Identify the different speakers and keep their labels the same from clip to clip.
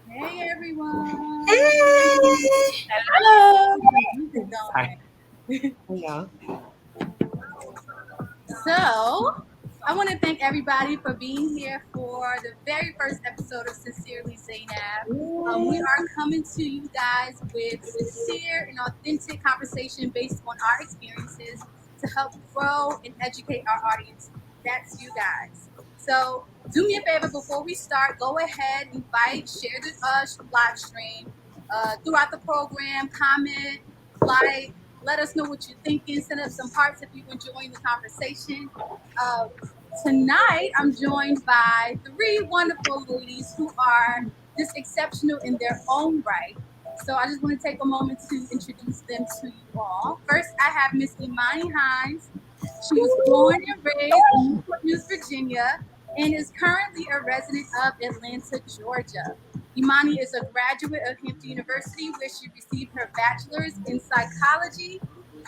Speaker 1: Hey everyone.
Speaker 2: Hey.
Speaker 3: Hello.
Speaker 1: Music
Speaker 2: Sorry.
Speaker 1: going.
Speaker 2: Yeah.
Speaker 1: So, I want to thank everybody for being here for the very first episode of Sincerely Zainab. We are coming to you guys with sincere and authentic conversation based on our experiences to help grow and educate our audience. That's you guys. So, do me a favor before we start. Go ahead, invite, share the live stream throughout the program. Comment, like, let us know what you're thinking. Send us some hearts if you're enjoying the conversation. Uh, Tonight, I'm joined by three wonderful ladies who are just exceptional in their own right. So I just want to take a moment to introduce them to you all. First, I have Miss Imani Hines. She was born and raised in Newport News, Virginia, and is currently a resident of Atlanta, Georgia. Imani is a graduate of Hampton University, where she received her bachelor's in psychology,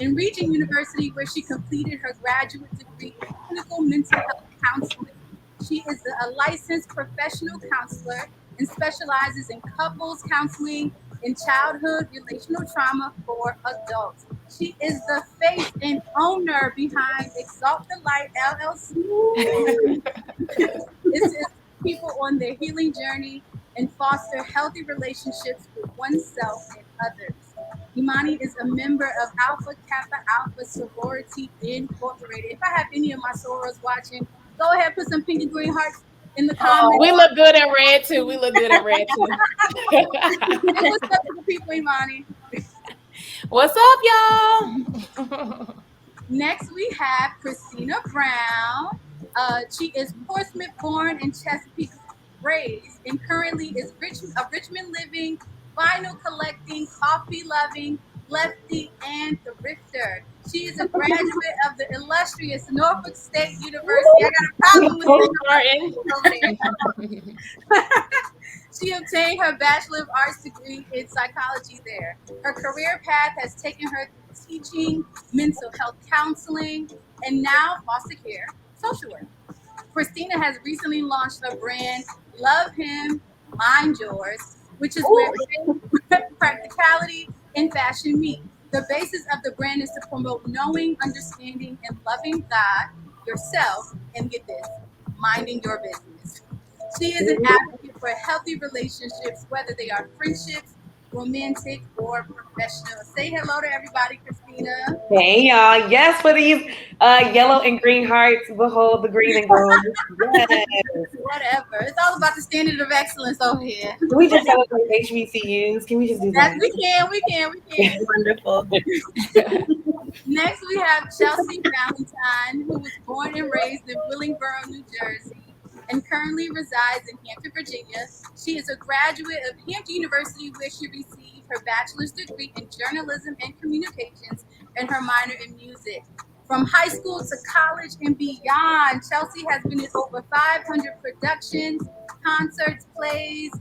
Speaker 1: and Regent University, where she completed her graduate degree in clinical mental health counseling. She is a licensed professional counselor and specializes in couples counseling and childhood relational trauma for adults. She is the face and owner behind Exalt the Light LLC. This is people on their healing journey and foster healthy relationships with oneself and others. Imani is a member of Alpha Kappa Alpha Sorority Incorporated. If I have any of my sorors watching, go ahead, put some pink and green hearts in the comments.
Speaker 3: We look good in red too. We look good in red too.
Speaker 1: And what's up with the people, Imani?
Speaker 3: What's up, y'all?
Speaker 1: Next, we have Christina Brown. She is Portsmouth born and Chesapeake raised, and currently is a Richmond living, vinyl collecting, coffee loving, lefty, and thrifter. She is a graduate of the illustrious Norfolk State University. I got a problem with
Speaker 3: Coach
Speaker 1: the over there.
Speaker 3: Martin.
Speaker 1: She obtained her Bachelor of Arts degree in psychology there. Her career path has taken her through teaching, mental health counseling, and now foster care, social work. Christina has recently launched her brand, Love Him, Mind Yours, which is where practicality and fashion meet. The basis of the brand is to promote knowing, understanding, and loving God, yourself, and get this, minding your business. She is an advocate for healthy relationships, whether they are friendships, romantic, or professional. Say hello to everybody, Christina.
Speaker 2: Hey y'all. Yes, for these yellow and green hearts, behold the green and gold. Yes.
Speaker 1: Whatever. It's all about the standard of excellence over here.
Speaker 2: Can we just celebrate HBCUs? Can we just do
Speaker 1: That
Speaker 2: that?
Speaker 1: we can.
Speaker 2: Wonderful.
Speaker 1: Next, we have Chelsea Valentine, who was born and raised in Willingboro, New Jersey, and currently resides in Hampton, Virginia. She is a graduate of Hampton University, where she received her bachelor's degree in journalism and communications and her minor in music. From high school to college and beyond, Chelsea has been in over 500 productions, concerts, plays,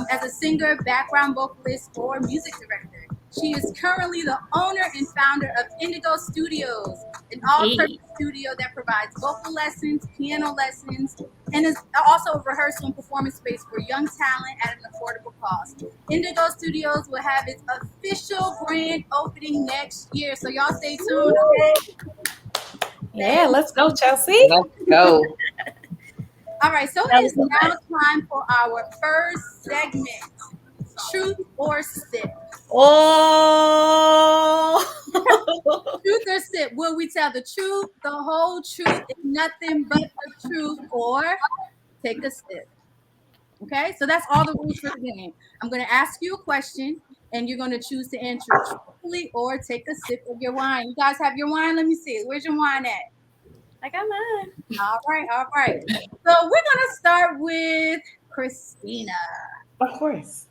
Speaker 1: as a singer, background vocalist, or music director. She is currently the owner and founder of Indigo Studios, an all-purpose studio that provides vocal lessons, piano lessons, and is also a rehearsal and performance space for young talent at an affordable cost. Indigo Studios will have its official grand opening next year, so y'all stay tuned, okay?
Speaker 3: Yeah, let's go, Chelsea.
Speaker 2: Let's go.
Speaker 1: All right, so it is now time for our first segment, Truth or Sip.
Speaker 3: Oh.
Speaker 1: Truth or sip? Will we tell the truth, the whole truth, and nothing but the truth, or take a sip? Okay, so that's all the rules for the game. I'm going to ask you a question, and you're going to choose to answer truthfully or take a sip of your wine. You guys have your wine? Let me see. Where's your wine at?
Speaker 3: I got mine.
Speaker 1: All right, all right. So we're going to start with Christina.
Speaker 2: Of course.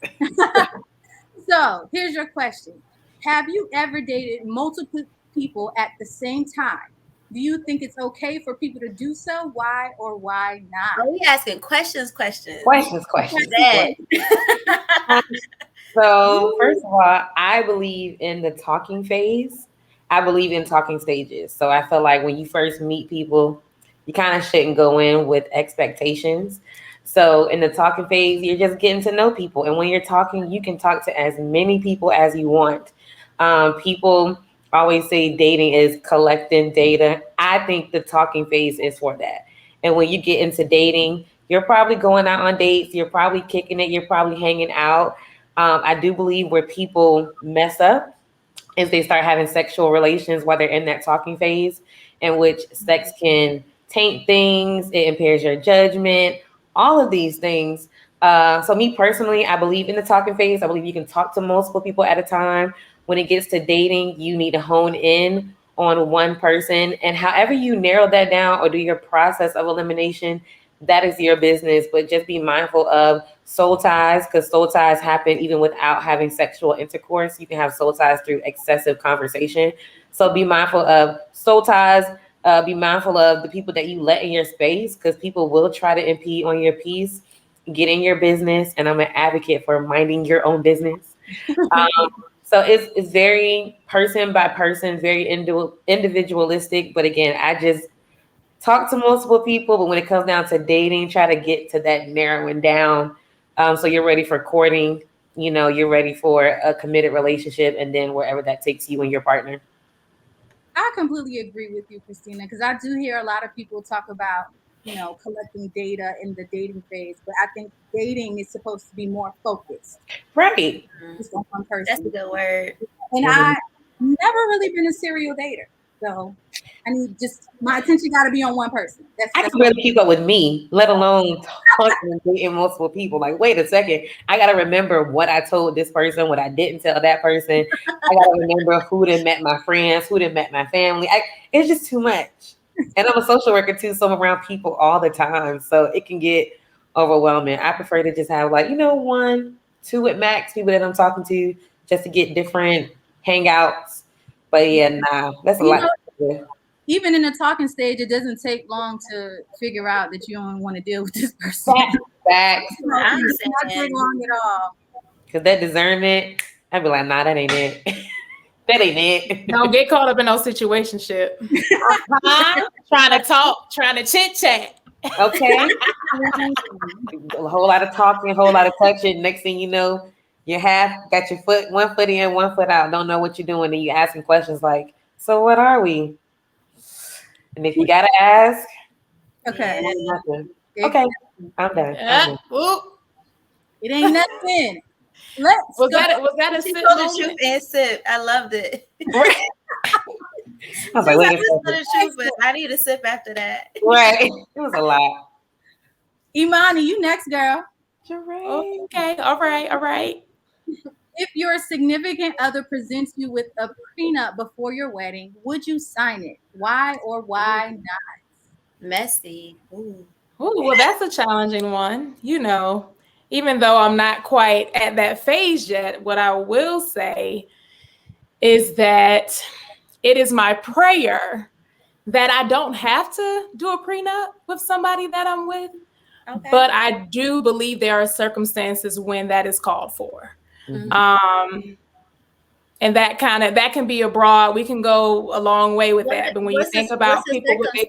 Speaker 1: So here's your question. Have you ever dated multiple people at the same time? Do you think it's okay for people to do so? Why or why not?
Speaker 3: Are we asking questions?
Speaker 2: Questions.
Speaker 3: That.
Speaker 2: So, first of all, I believe in the talking phase. I believe in talking stages. So, I feel like when you first meet people, you kind of shouldn't go in with expectations. So in the talking phase, you're just getting to know people. And when you're talking, you can talk to as many people as you want. People always say dating is collecting data. I think the talking phase is for that. And when you get into dating, you're probably going out on dates. You're probably kicking it. You're probably hanging out. I do believe where people mess up is they start having sexual relations while they're in that talking phase, in which sex can taint things, it impairs your judgment, all of these things. So me personally, I believe in the talking phase. I believe you can talk to multiple people at a time. When it gets to dating, you need to hone in on one person. And however you narrow that down or do your process of elimination, that is your business. But just be mindful of soul ties, because soul ties happen even without having sexual intercourse. You can have soul ties through excessive conversation. So be mindful of soul ties. Be mindful of the people that you let in your space, because people will try to impede on your peace. Get in your business, and I'm an advocate for minding your own business. So it's very person by person, very individualistic. But again, I just talk to multiple people. But when it comes down to dating, try to get to that narrowing down. So you're ready for courting, you're ready for a committed relationship, and then wherever that takes you and your partner.
Speaker 1: I completely agree with you, Christina, because I do hear a lot of people talk about, collecting data in the dating phase, but I think dating is supposed to be more focused.
Speaker 2: Right.
Speaker 1: Just on one person.
Speaker 3: That's a good word.
Speaker 1: And I've never really been a serial dater. So I need my attention got to be on one person.
Speaker 2: I can barely keep up with me, let alone talking and dating multiple people. Like, wait a second. I got to remember what I told this person, what I didn't tell that person. I got to remember who done met my friends, who done met my family. It's just too much. And I'm a social worker too, so I'm around people all the time. So it can get overwhelming. I prefer to just have 1, 2 at max people that I'm talking to, just to get different hangouts. But yeah, that's a lot.
Speaker 1: Even in the talking stage, it doesn't take long to figure out that you don't want to deal with this person.
Speaker 2: Facts.
Speaker 1: It does not take long at all.
Speaker 2: Because that discernment, I'd be like, nah, that ain't it. That ain't it.
Speaker 4: Don't get caught up in no situationship. Trying to talk, trying to chit chat.
Speaker 2: Okay. A whole lot of talking, a whole lot of touching. Next thing you know, you got your one foot in, one foot out. Don't know what you're doing, and you asking questions like, "So what are we?" And if you gotta ask,
Speaker 1: okay,
Speaker 2: okay, I'm done.
Speaker 1: It ain't nothing.
Speaker 4: Was that a sip moment?
Speaker 3: And sip. I loved it.
Speaker 2: I was like, wait a
Speaker 3: second. But I need a sip after that.
Speaker 2: Right. It was a lot.
Speaker 1: Imani, you next, girl.
Speaker 4: Okay. All right.
Speaker 1: If your significant other presents you with a prenup before your wedding, would you sign it? Why or why not?
Speaker 3: Messy.
Speaker 4: Ooh, well, that's a challenging one. Even though I'm not quite at that phase yet, what I will say is that it is my prayer that I don't have to do a prenup with somebody that I'm with. Okay. But I do believe there are circumstances when that is called for. Mm-hmm. And that can be abroad. We can go a long way with that. But when you think about people with it,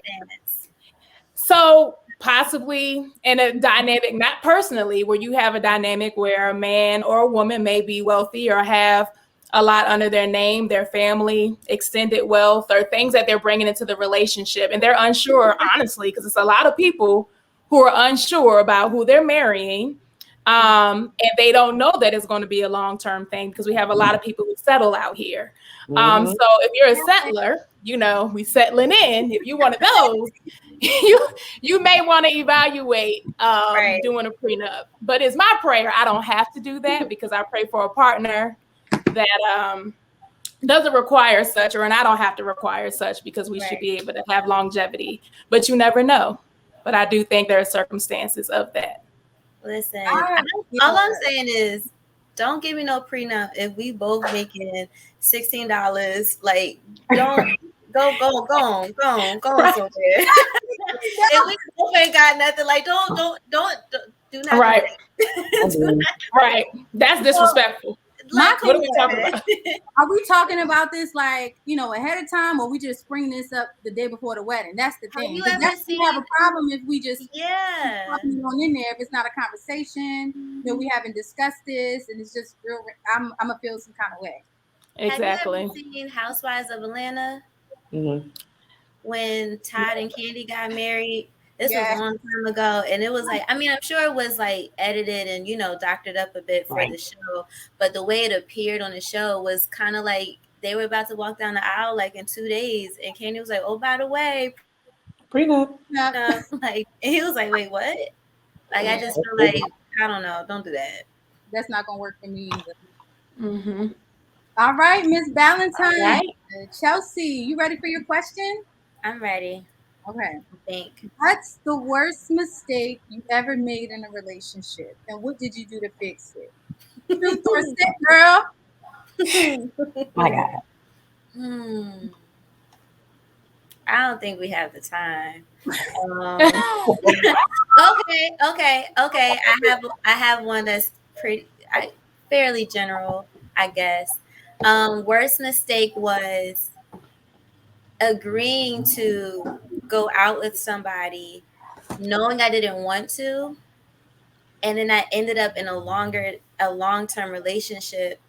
Speaker 4: so possibly in a dynamic, not personally, where you have a dynamic where a man or a woman may be wealthy or have a lot under their name, their family, extended wealth, or things that they're bringing into the relationship. And they're unsure, honestly, because it's a lot of people who are unsure about who they're marrying. And they don't know that it's going to be a long-term thing, because we have a lot of people who settle out here. So if you're a settler, we settling in. If you're one of those, you may want to evaluate doing a prenup. But it's my prayer I don't have to do that, because I pray for a partner that doesn't require such, and I don't have to require such, because we should be able to have longevity. But you never know. But I do think there are circumstances of that.
Speaker 3: Listen, all I'm saying is, don't give me no prenup if we both making $16. Like, don't go on somewhere. If we both ain't got nothing, like, do not.
Speaker 4: Right. Right. That's disrespectful.
Speaker 3: Like,
Speaker 4: What are we talking about?
Speaker 1: Are we talking about this like, ahead of time, or we just bring this up the day before the wedding? That's the thing.
Speaker 3: you
Speaker 1: 'Cause
Speaker 3: ever
Speaker 1: that's we have a problem if we just
Speaker 3: Yeah.
Speaker 1: popping it on in there. If it's not a conversation, we haven't discussed this, and it's just real. I'm gonna feel some kind of way.
Speaker 4: Exactly.
Speaker 3: Have you ever seen Housewives of Atlanta?
Speaker 2: Mhm.
Speaker 3: When Todd and Candy got married? This
Speaker 1: Yeah.
Speaker 3: was a long time ago, and it was like, I mean, I'm sure it was like edited and doctored up a bit for
Speaker 2: Right.
Speaker 3: the show, but the way it appeared on the show was kind of like they were about to walk down the aisle like in 2 days, and Candy was like, "Oh, by the way,
Speaker 2: Prenup.
Speaker 3: like," and he was like, "Wait, what?" Like, I just feel like, I don't know, don't do that.
Speaker 1: That's not gonna work for me either.
Speaker 4: Mm-hmm.
Speaker 1: All right, Miss Valentine.
Speaker 2: All right.
Speaker 1: Chelsea, you ready for your question?
Speaker 3: I'm ready.
Speaker 1: Okay.
Speaker 3: I think.
Speaker 1: What's the worst mistake you ever made in a relationship, and what did you do to fix it? Truth or stick, girl?
Speaker 2: My God.
Speaker 3: I don't think we have the time. Okay. I have one that's fairly general, I guess. Worst mistake was agreeing to go out with somebody, knowing I didn't want to, and then I ended up in a long-term relationship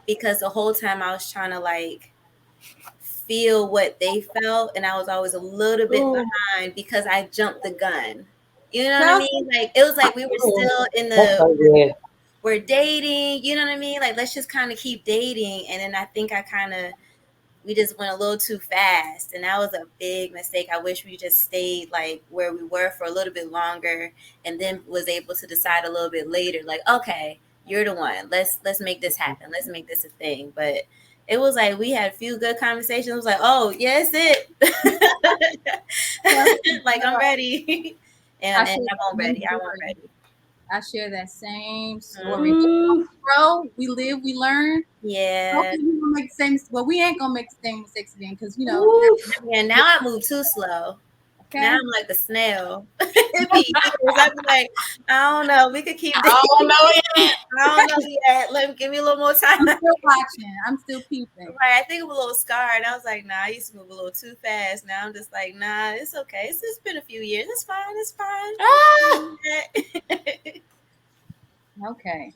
Speaker 3: because the whole time I was trying to like feel what they felt, and I was always a little bit behind because I jumped the gun. You know what I mean? Like, it was like we were still in we're dating, you know what I mean? Like, let's just kind of keep dating. And then I think we just went a little too fast, and that was a big mistake. I wish we just stayed like where we were for a little bit longer, and then was able to decide a little bit later, like, okay, you're the one. Let's make this happen. Let's make this a thing. But it was like we had a few good conversations. It was like, oh, yes, it. Like, I'm ready. and I wasn't ready.
Speaker 1: I share that same story. Bro, we live, we learn.
Speaker 3: Yeah.
Speaker 1: We ain't gonna make the same mistakes again because
Speaker 3: Yeah, now I move too slow. Okay. Now I'm like a snail. I'd be like, I don't know. We could keep.
Speaker 4: I don't know
Speaker 3: yet. Give me a little more time.
Speaker 1: I'm still watching. I'm still peeping.
Speaker 3: Right. I think I'm a little scarred. I was like, nah. I used to move a little too fast. Now I'm just like, nah. It's okay. It's been a few years. It's fine. It's fine.
Speaker 1: Okay.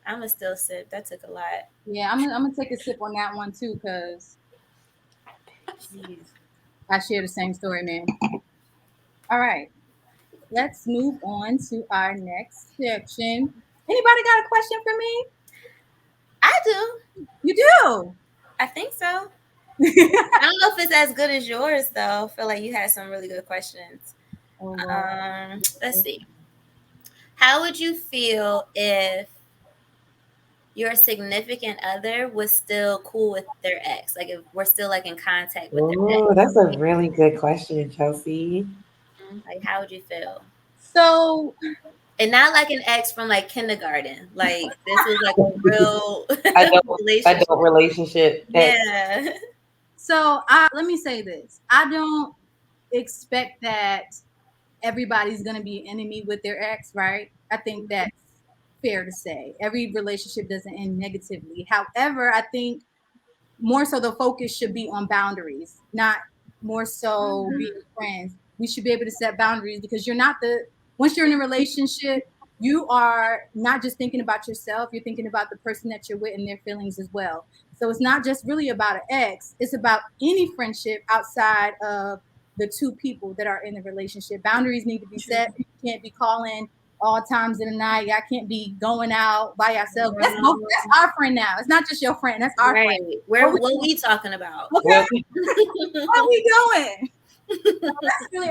Speaker 3: I'm gonna still sip. That took a lot.
Speaker 1: Yeah, I'm gonna take a sip on that one too, because I share the same story, man. All right, let's move on to our next section. Anybody got a question for me?
Speaker 3: I do.
Speaker 1: You do?
Speaker 3: I think so. I don't know if it's as good as yours, though. I feel like you had some really good questions.
Speaker 1: Oh, wow.
Speaker 3: Let's see. How would you feel if your significant other was still cool with their ex? Like, if we're still like in contact with their ex?
Speaker 2: Oh, that's a really good question, Chelsea.
Speaker 3: Like, how would you feel?
Speaker 1: So,
Speaker 3: and not like an ex from like kindergarten. Like, this was like a real
Speaker 2: adult relationship.
Speaker 3: Yeah.
Speaker 1: So let me say this. I don't expect that everybody's going to be an enemy with their ex, right? I think that's fair to say. Every relationship doesn't end negatively. However, I think more so the focus should be on boundaries, not more so being friends. We should be able to set boundaries because once you're in a relationship, you are not just thinking about yourself, you're thinking about the person that you're with and their feelings as well. So it's not just really about an ex, it's about any friendship outside of the two people that are in the relationship. Boundaries need to be set. You can't be calling all times of the night. Y'all can't be going out by yourself. That's our friend now. It's not just your friend. That's our friend.
Speaker 3: What we talking about?
Speaker 1: Okay. What are we doing?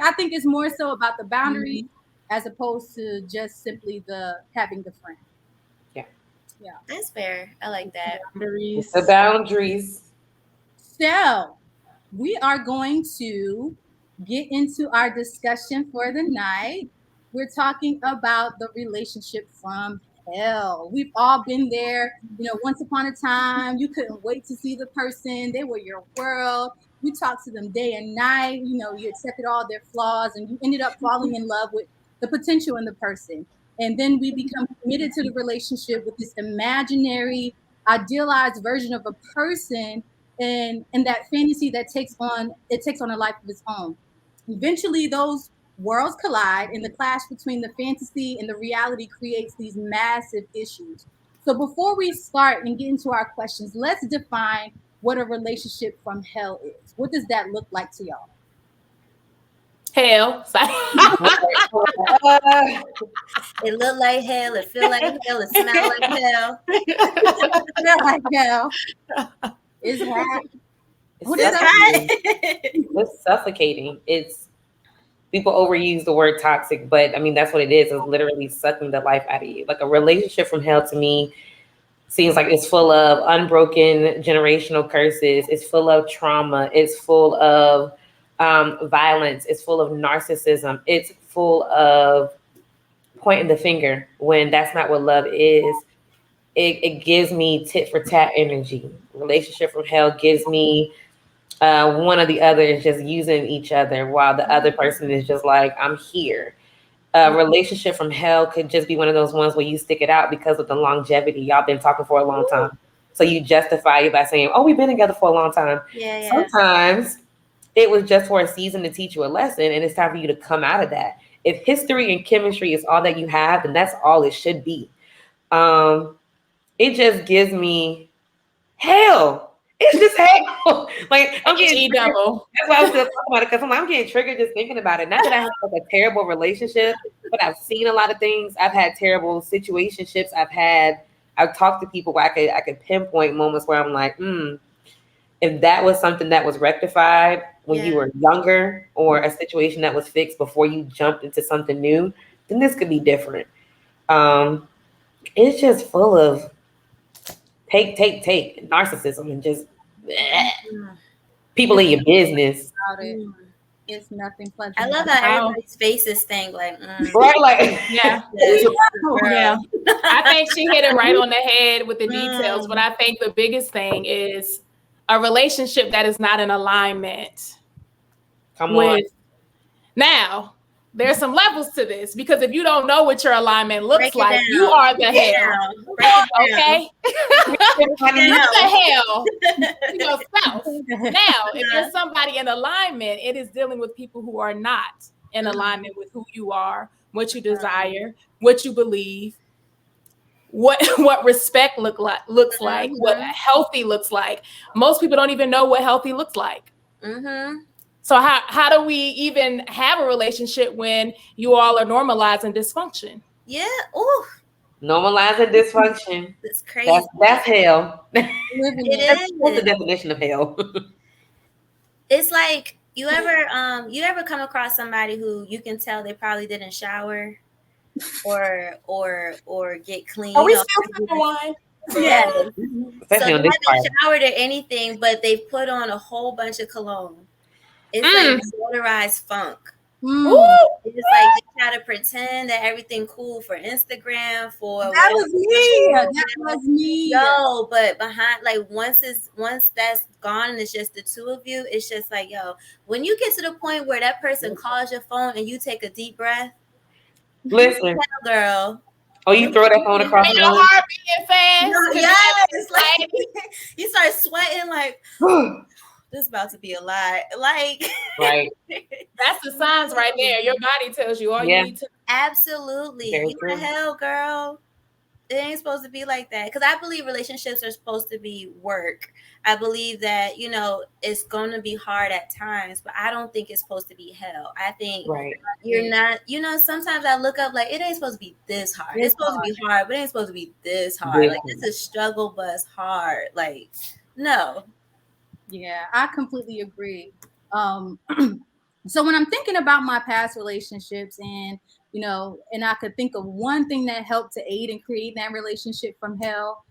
Speaker 1: I think it's more so about the boundary as opposed to just simply having the friend. Yeah.
Speaker 3: That's fair. I like that.
Speaker 2: It's the boundaries.
Speaker 1: So we are going to get into our discussion for the night. We're talking about the relationship from hell. We've all been there. Once upon a time, you couldn't wait to see the person. They were your world. You talked to them day and night. You accepted all their flaws, and you ended up falling in love with the potential in the person. And then we become committed to the relationship with this imaginary, idealized version of a person, and that fantasy that takes on a life of its own. Eventually, those worlds collide, and the clash between the fantasy and the reality creates these massive issues. So before we start and get into our questions, let's define what a relationship from hell is. What does that look like to y'all?
Speaker 4: Hell.
Speaker 3: It look like hell. It feel like hell. It smell like hell.
Speaker 1: Feel like hell. It's hot. What is
Speaker 3: It's
Speaker 1: that?
Speaker 2: It's suffocating. It's people overuse the word toxic, but I mean that's what it is. It's literally sucking the life out of you. Like a relationship from hell to me seems like it's full of unbroken generational curses. It's full of trauma. It's full of violence. It's full of narcissism. It's full of pointing the finger when that's not what love is. It gives me tit for tat energy. Relationship from hell gives me one or the other is just using each other while the other person is just like, I'm here. A relationship from hell could just be one of those ones where you stick it out because of the longevity. Y'all been talking for a long time. So you justify it by saying, oh, we've been together for a long time.
Speaker 3: Yeah.
Speaker 2: Sometimes it was just for a season to teach you a lesson, and it's time for you to come out of that. If history and chemistry is all that you have, then that's all it should be. It just gives me hell. It's just hell. Like I'm getting
Speaker 4: double.
Speaker 2: That's why I was still talking about it, because I'm getting triggered just thinking about it. Not that I have like a terrible relationship, but I've seen a lot of things. I've had terrible situationships. I've talked to people where I could pinpoint moments where I'm like, if that was something that was rectified when you were younger, or a situation that was fixed before you jumped into something new, then this could be different. It's just full of take narcissism and just people in your business.
Speaker 1: It's nothing pleasant.
Speaker 3: I love how everybody's faces think like,
Speaker 2: right? Like,
Speaker 4: yeah. I think she hit it right on the head with the details. But I think the biggest thing is a relationship that is not in alignment.
Speaker 2: Come on.
Speaker 4: Now, there's some levels to this, because if you don't know what your alignment looks like, you are the hell. Okay? You're the hell to yourself. Now, if you're somebody in alignment, it is dealing with people who are not in alignment with who you are, what you desire, what you believe, what respect looks like, what healthy looks like. Most people don't even know what healthy looks like. So how do we even have a relationship when you all are normalizing dysfunction?
Speaker 3: Yeah. Ooh.
Speaker 2: Normalizing dysfunction.
Speaker 3: That's crazy.
Speaker 2: That's hell.
Speaker 3: It is.
Speaker 2: What's the definition of hell?
Speaker 3: It's like you ever come across somebody who you can tell they probably didn't shower or get clean.
Speaker 4: Are we still sipping wine?
Speaker 3: Yeah. So they haven't showered or anything, but they put on a whole bunch of cologne. It's like motorized funk. It's like they try to pretend that everything cool for Instagram.
Speaker 1: That was me.
Speaker 3: Yo, but behind, like once that's gone and it's just the two of you, it's just like, yo, when you get to the point where that person calls your phone and you take a deep breath,
Speaker 2: listen,
Speaker 3: girl.
Speaker 2: Oh, you throw that phone across the room.
Speaker 4: Your heart beating fast.
Speaker 3: Yes, like you start sweating like. This is about to be a lie. Like,
Speaker 2: right.
Speaker 4: That's the signs right there. Your body tells you all you need to.
Speaker 3: Absolutely. What the hell, girl? It ain't supposed to be like that. Because I believe relationships are supposed to be work. I believe that, it's going to be hard at times, but I don't think it's supposed to be hell. I think you're not, sometimes I look up like, it ain't supposed to be this hard. It's supposed to be hard, but it ain't supposed to be this hard. Like, it's a struggle, but it's hard. Like, no.
Speaker 1: Yeah, I completely agree. So when I'm thinking about my past relationships and I could think of one thing that helped to aid and create that relationship from hell,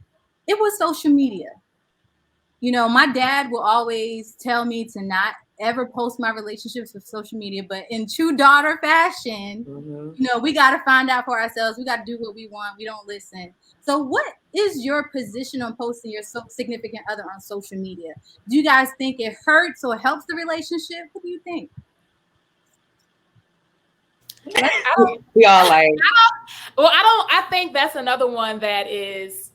Speaker 1: it was social media. My dad will always tell me to not ever post my relationships with social media, but in true daughter fashion, we got to find out for ourselves. We got to do what we want. We don't listen. So what is your position on posting your significant other on social media? Do you guys think it hurts or helps the relationship? What do you think?
Speaker 2: We all like,
Speaker 4: I think that's another one that is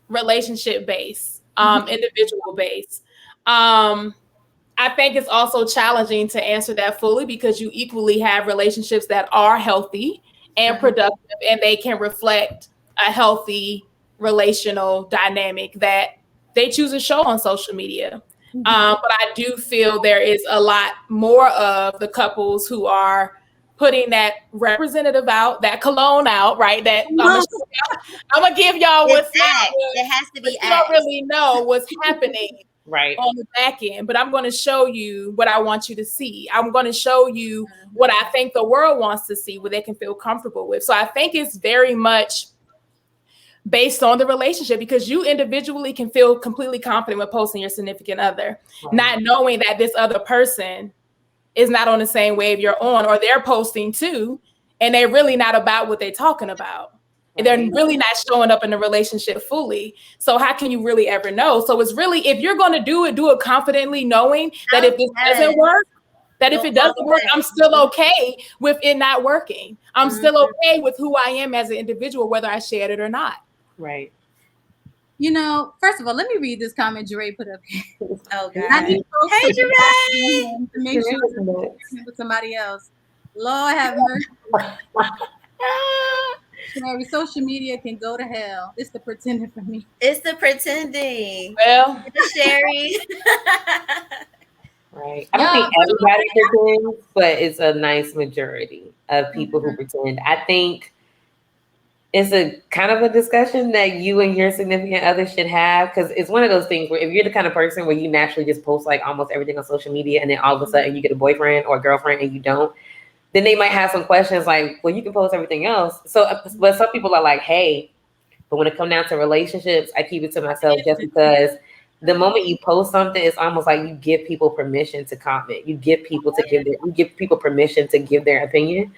Speaker 4: relationship based, individual based. I think it's also challenging to answer that fully because you equally have relationships that are healthy and productive, and they can reflect a healthy relational dynamic that they choose to show on social media. But I do feel there is a lot more of the couples who are putting that representative out, that cologne out, right? That I'm gonna give y'all what's not,
Speaker 3: it has to be.
Speaker 4: You don't really know what's happening
Speaker 2: right
Speaker 4: on the back end, but I'm going to show you what I want you to see. I'm going to show you what I think the world wants to see, what they can feel comfortable with. So I think it's very much based on the relationship, because you individually can feel completely confident with posting your significant other, not knowing that this other person is not on the same wave you're on, or they're posting too, and they're really not about what they're talking about. They're really not showing up in the relationship fully. So how can you really ever know? So it's really, if you're going to do it confidently, knowing that if this doesn't work, if it doesn't work, I'm still okay with it not working. I'm still okay with who I am as an individual, whether I shared it or not.
Speaker 2: Right.
Speaker 1: You know, first of all, let me read this comment Jeray put up here.
Speaker 3: Oh, God.
Speaker 1: Hey,
Speaker 3: Jeray!
Speaker 1: To make sure it's with somebody else. Lord have mercy. Sherry, social media can go to hell. It's the pretending for me.
Speaker 3: It's the pretending.
Speaker 4: Well,
Speaker 3: Sherry.
Speaker 2: Right. I don't think everybody pretends, but it's a nice majority of people who pretend. I think it's a kind of a discussion that you and your significant other should have, because it's one of those things where if you're the kind of person where you naturally just post like almost everything on social media, and then all of a sudden you get a boyfriend or a girlfriend and you don't, then they might have some questions like, well, you can post everything else. So, but some people are like, hey, but when it comes down to relationships, I keep it to myself, just because the moment you post something, it's almost like you give people permission to comment. You give people permission to give their opinion.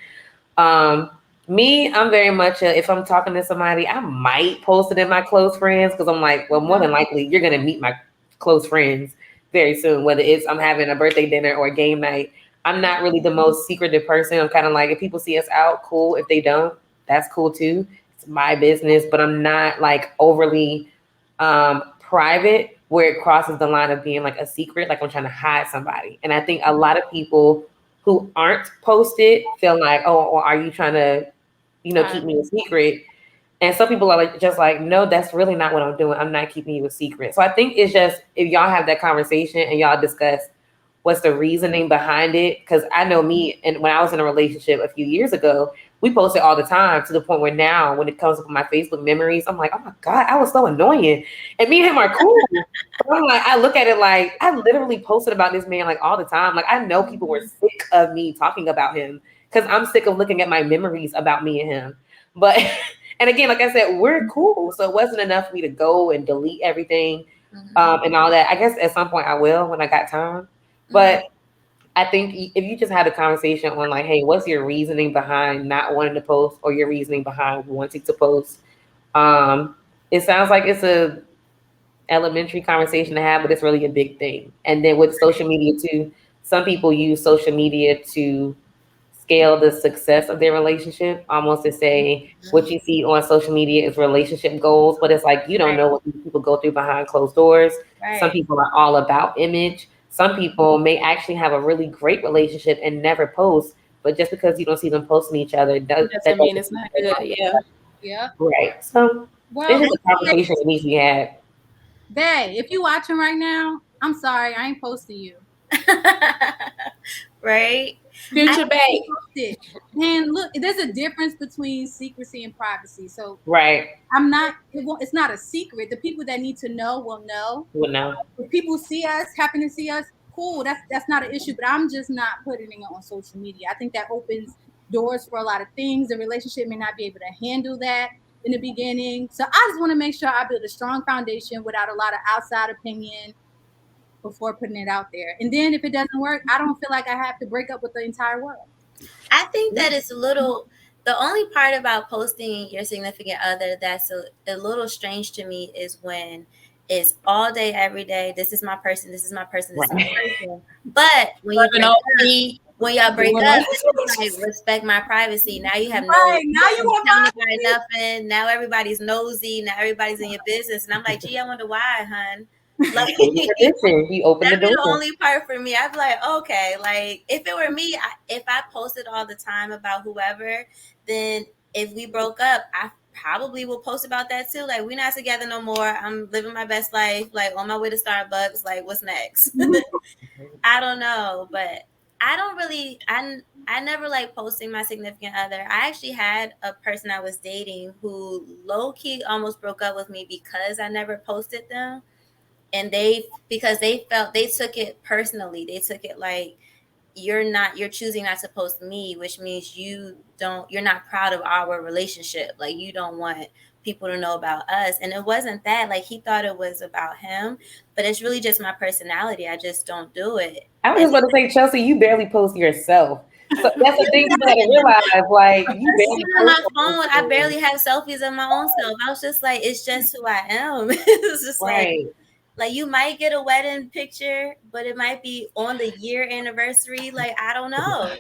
Speaker 2: Me, I'm very much if I'm talking to somebody, I might post it in my close friends, because I'm like, well, more than likely you're gonna meet my close friends very soon, whether it's I'm having a birthday dinner or a game night. I'm not really the most secretive person. I'm kind of like, if people see us out, cool. If they don't, that's cool too. It's my business, but I'm not like overly private where it crosses the line of being like a secret, like I'm trying to hide somebody. And I think a lot of people who aren't posted feel like, oh, well, are you trying to, keep me a secret? And some people are like, just like, no, that's really not what I'm doing. I'm not keeping you a secret. So I think it's just, if y'all have that conversation and y'all discuss what's the reasoning behind it. Because I know me, and when I was in a relationship a few years ago, we posted all the time, to the point where now when it comes up with my Facebook memories, I'm like, oh my God, I was so annoying. And me and him are cool. But I'm like, I look at it like, I literally posted about this man like all the time. Like, I know people were sick of me talking about him, because I'm sick of looking at my memories about me and him. But, and again, like I said, we're cool. So it wasn't enough for me to go and delete everything and all that. I guess at some point I will, when I got time. But I think if you just had a conversation on like, hey, what's your reasoning behind not wanting to post, or your reasoning behind wanting to post? It sounds like it's a elementary conversation to have, but it's really a big thing. And then with social media too, some people use social media to scale the success of their relationship, almost to say what you see on social media is relationship goals, but it's like, you don't know what these people go through behind closed doors. Some people are all about image. Some people may actually have a really great relationship and never post, but just because you don't see them posting each other doesn't
Speaker 4: mean it's not good.
Speaker 1: Yeah.
Speaker 2: Right. So it's just a conversation that needs to be had.
Speaker 1: Bae, if you watching right now, I'm sorry, I ain't posting you.
Speaker 3: Right?
Speaker 4: Future bae.
Speaker 1: And look, there's a difference between secrecy and privacy. So it's not a secret. The people that need to know will know. If people happen to see us, cool. That's not an issue. But I'm just not putting it on social media. I think that opens doors for a lot of things. The relationship may not be able to handle that in the beginning. So I just want to make sure I build a strong foundation without a lot of outside opinion before putting it out there. And then if it doesn't work, I don't feel like I have to break up with the entire world.
Speaker 3: I think that it's the only part about posting your significant other that's a little strange to me is when is all day, every day. This is my person. This is my person. This is
Speaker 2: Right.
Speaker 3: my person. But when you break up, it's like respect my privacy. Now you have no
Speaker 1: Right, now you want
Speaker 3: telling
Speaker 1: privacy.
Speaker 3: nobody nothing. Now everybody's nosy. Now everybody's in your business. And I'm like, gee, I wonder why, hun. Like,
Speaker 2: You open the
Speaker 3: that'd be the
Speaker 2: door.
Speaker 3: only part for me. I'd be like, okay, like if it were me, if I posted all the time about whoever, then if we broke up, I probably will post about that too. Like, we're not together no more. I'm living my best life, like on my way to Starbucks. Like, what's next? I don't know, but I don't really. I never like posting my significant other. I actually had a person I was dating who low key almost broke up with me because I never posted them. And because they took it personally. They took it like, you're choosing not to post me, which means you're not proud of our relationship. Like, you don't want people to know about us. And it wasn't that, like, he thought it was about him, but it's really just my personality. I just don't do it.
Speaker 2: I was just about to say, Chelsea, you barely post yourself. So that's the thing you gotta realize. Like, you barely
Speaker 3: on my
Speaker 2: post
Speaker 3: phone, I barely have selfies of my own self. I was just like, it's just who I am. It's just
Speaker 2: right.
Speaker 3: like you might get a wedding picture, but it might be on the year anniversary. Like, I don't know.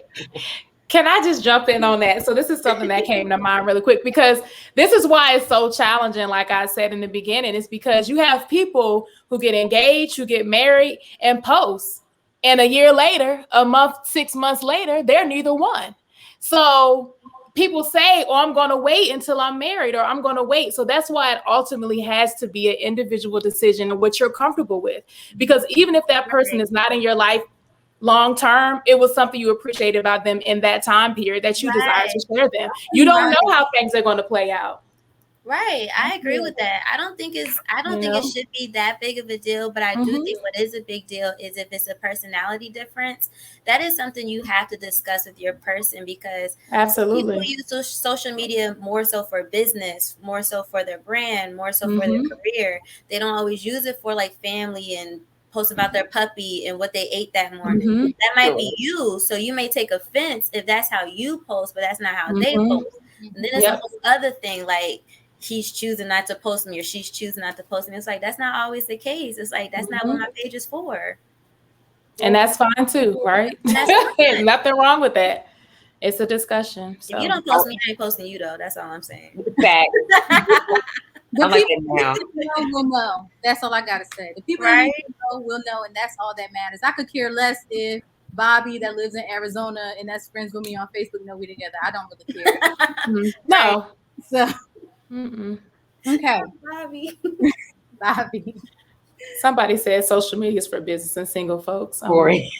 Speaker 4: Can I just jump in on that? So this is something that came to mind really quick, because this is why it's so challenging. Like I said in the beginning, it's because you have people who get engaged, who get married and post. And a year later, a month, 6 months later, they're neither one. So people say, oh, I'm going to wait until I'm married, or I'm going to wait. So that's why it ultimately has to be an individual decision of what you're comfortable with. Because even if that person is not in your life long term, it was something you appreciated about them in that time period that you desire to share them. You don't know how things are going to play out.
Speaker 3: Right. I agree with that. I don't think it should be that big of a deal, but I do think what is a big deal is if it's a personality difference. That is something you have to discuss with your person, because
Speaker 4: absolutely
Speaker 3: people use social media more so for business, more so for their brand, more so for their career. They don't always use it for like family and post about their puppy and what they ate that morning. That might be you. So you may take offense if that's how you post, but that's not how they post. And then it's a whole other thing, like, he's choosing not to post me or she's choosing not to post me. It's like, that's not always the case. It's like, that's not what my page is for.
Speaker 4: And that's fine too, right? There's nothing wrong with that. It's a discussion. So.
Speaker 3: If you don't post me, I ain't posting you though. That's all I'm saying.
Speaker 2: Fact.
Speaker 1: The people will know. That's all I gotta say. The people who know will know, and that's all that matters. I could care less if Bobby that lives in Arizona and that's friends with me on Facebook know we together. I don't really care.
Speaker 4: No.
Speaker 1: So
Speaker 2: okay.
Speaker 1: Bobby.
Speaker 4: Somebody said social media is for business and single folks.
Speaker 2: Corey.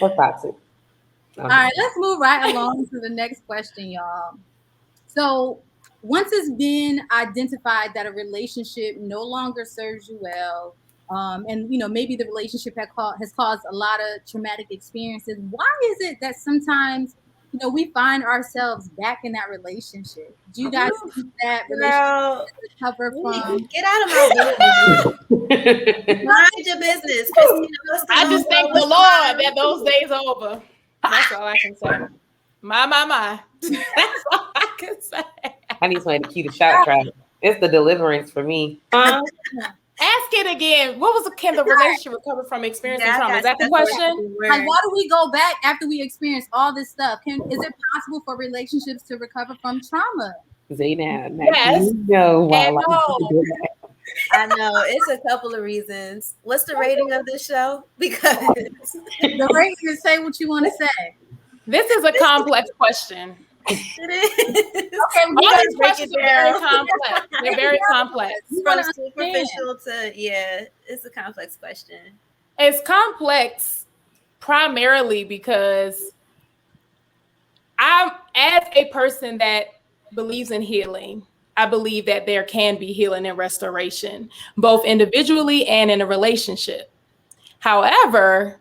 Speaker 2: What's toxic?
Speaker 1: All right, let's move right along to the next question, y'all. So once it's been identified that a relationship no longer serves you well, and maybe the relationship has caused a lot of traumatic experiences, why is it that sometimes we find ourselves back in that relationship? Do you guys think that relationship recover from?
Speaker 3: Get out of my business. Mind your business.
Speaker 4: I just thank the Lord that those days are over. That's all I can say. My. That's all I can say.
Speaker 2: I need somebody to cue the shot track. It's the deliverance for me.
Speaker 4: Ask it again. Can the relationship recover from experiencing trauma? Is that the question?
Speaker 1: Like, why do we go back after we experience all this stuff? Is it possible for relationships to recover from trauma?
Speaker 2: Zainab,
Speaker 4: yes.
Speaker 3: I know. It's a couple of reasons. What's the rating of this show? Because
Speaker 1: the rating is say what you want to say.
Speaker 4: This is a complex question.
Speaker 3: It is.
Speaker 4: Okay, all these questions are very complex. They're very complex.
Speaker 3: From superficial to, it's a complex question.
Speaker 4: It's complex primarily because I'm, as a person that believes in healing, I believe that there can be healing and restoration, both individually and in a relationship. However,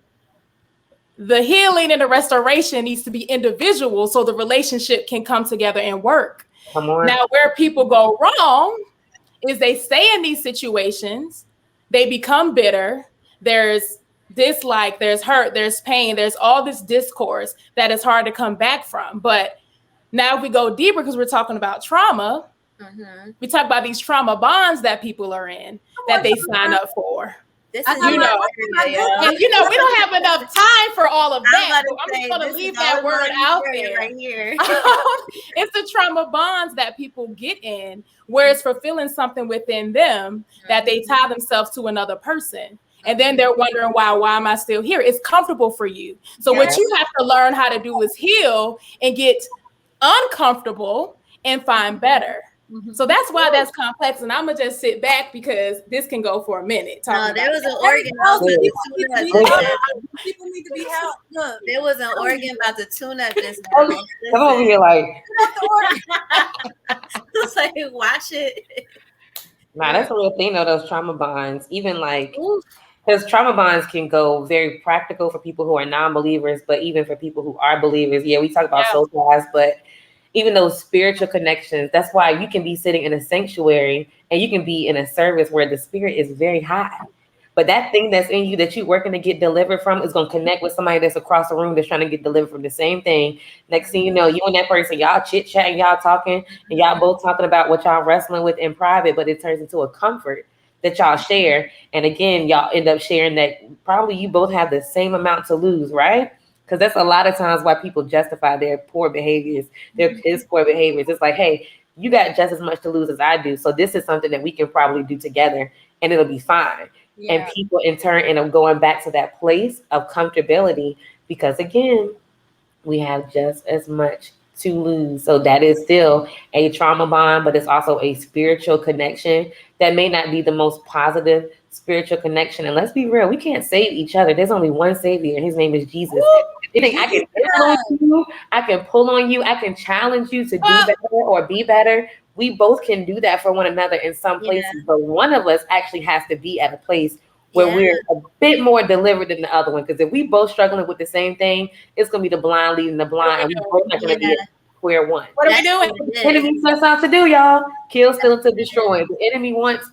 Speaker 4: the healing and the restoration needs to be individual so the relationship can come together and work. Now, where people go wrong is they stay in these situations, they become bitter, there's dislike, there's hurt, there's pain, there's all this discourse that is hard to come back from. But now if we go deeper, because we're talking about trauma, We talk about these trauma bonds that people are in that they sign up for.
Speaker 3: This
Speaker 1: I
Speaker 3: is
Speaker 1: got
Speaker 4: you
Speaker 1: my-
Speaker 4: know,
Speaker 1: I got my-
Speaker 4: and we don't have enough time for all of that. So I'm
Speaker 3: say,
Speaker 4: just going to
Speaker 3: this
Speaker 4: leave
Speaker 3: is
Speaker 4: that
Speaker 3: all
Speaker 4: word
Speaker 3: about
Speaker 4: out
Speaker 3: Euphoria
Speaker 4: there.
Speaker 3: right here.
Speaker 4: It's the trauma bonds that people get in, where it's fulfilling something within them that they tie themselves to another person. And then they're wondering why am I still here? It's comfortable for you. So what you have to learn how to do is heal and get uncomfortable and find better. So that's why that's complex. And I'm gonna just sit back because this can go for a minute.
Speaker 3: No,
Speaker 4: Talking
Speaker 3: there
Speaker 4: about
Speaker 3: was an
Speaker 4: that.
Speaker 3: organ about to tune up.
Speaker 1: People need to be helped. Look,
Speaker 3: There was an organ about to tune up just now.
Speaker 2: Come over here, like,
Speaker 3: It's like, watch it.
Speaker 2: nah, that's a real thing though. Those trauma bonds, even like, because trauma bonds can go very practical for people who are non-believers, but even for people who are believers. Yeah, we talk about soul ties, but even those spiritual connections, that's why you can be sitting in a sanctuary and you can be in a service where the spirit is very high. But that thing that's in you that you're working to get delivered from is going to connect with somebody that's across the room that's trying to get delivered from the same thing. Next thing you know, you and that person, y'all chit-chatting, y'all talking, and y'all both talking about what y'all wrestling with in private, but it turns into a comfort that y'all share. And again, y'all end up sharing that probably you both have the same amount to lose, right? Because that's a lot of times why people justify their poor behaviors, their piss poor behaviors. It's like, hey, you got just as much to lose as I do. So this is something that we can probably do together and it'll be fine.
Speaker 1: yeah.
Speaker 2: And people in turn end up going back to that place of comfortability because again, we have just as much to lose. So that is still a trauma bond, but it's also a spiritual connection that may not be the most positive spiritual connection. And let's be real, we can't save each other. There's only one savior, and his name is Jesus. You think I can influence you, I can pull on you, I can challenge you to do better or be better. We both can do that for one another in some places, but one of us actually has to be at a place where we're a bit more delivered than the other one. Because if we both struggling with the same thing, it's gonna be the blind leading the blind, and we both not gonna be at square one.
Speaker 4: What are we doing?
Speaker 2: The enemy sets out to do, y'all. Kill, steal, to destroy. The enemy wants,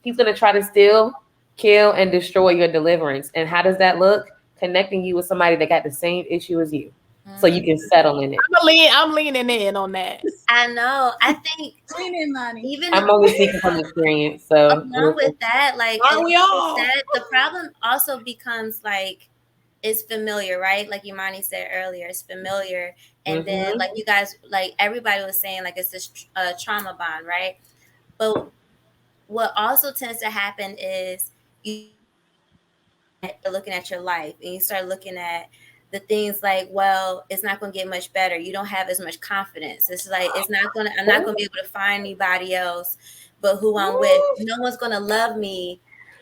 Speaker 2: he's gonna try to steal, kill, and destroy your deliverance. And how does that look? Connecting you with somebody that got the same issue as you. So you can settle in it.
Speaker 4: I'm leaning in on that.
Speaker 3: I know. I think
Speaker 1: Cleaning money.
Speaker 3: even
Speaker 2: I'm only speaking from experience. So
Speaker 3: along with that, like
Speaker 4: Aren't we all?
Speaker 3: the problem also becomes like it's familiar, right? Like Imani said earlier, it's familiar. And then like you guys, like everybody was saying, like it's this trauma bond, right? But what also tends to happen is you looking at your life and you start looking at the things like, well, it's not going to get much better. You don't have as much confidence. It's like, I'm not going to be able to find anybody else but who I'm with. No one's going to love me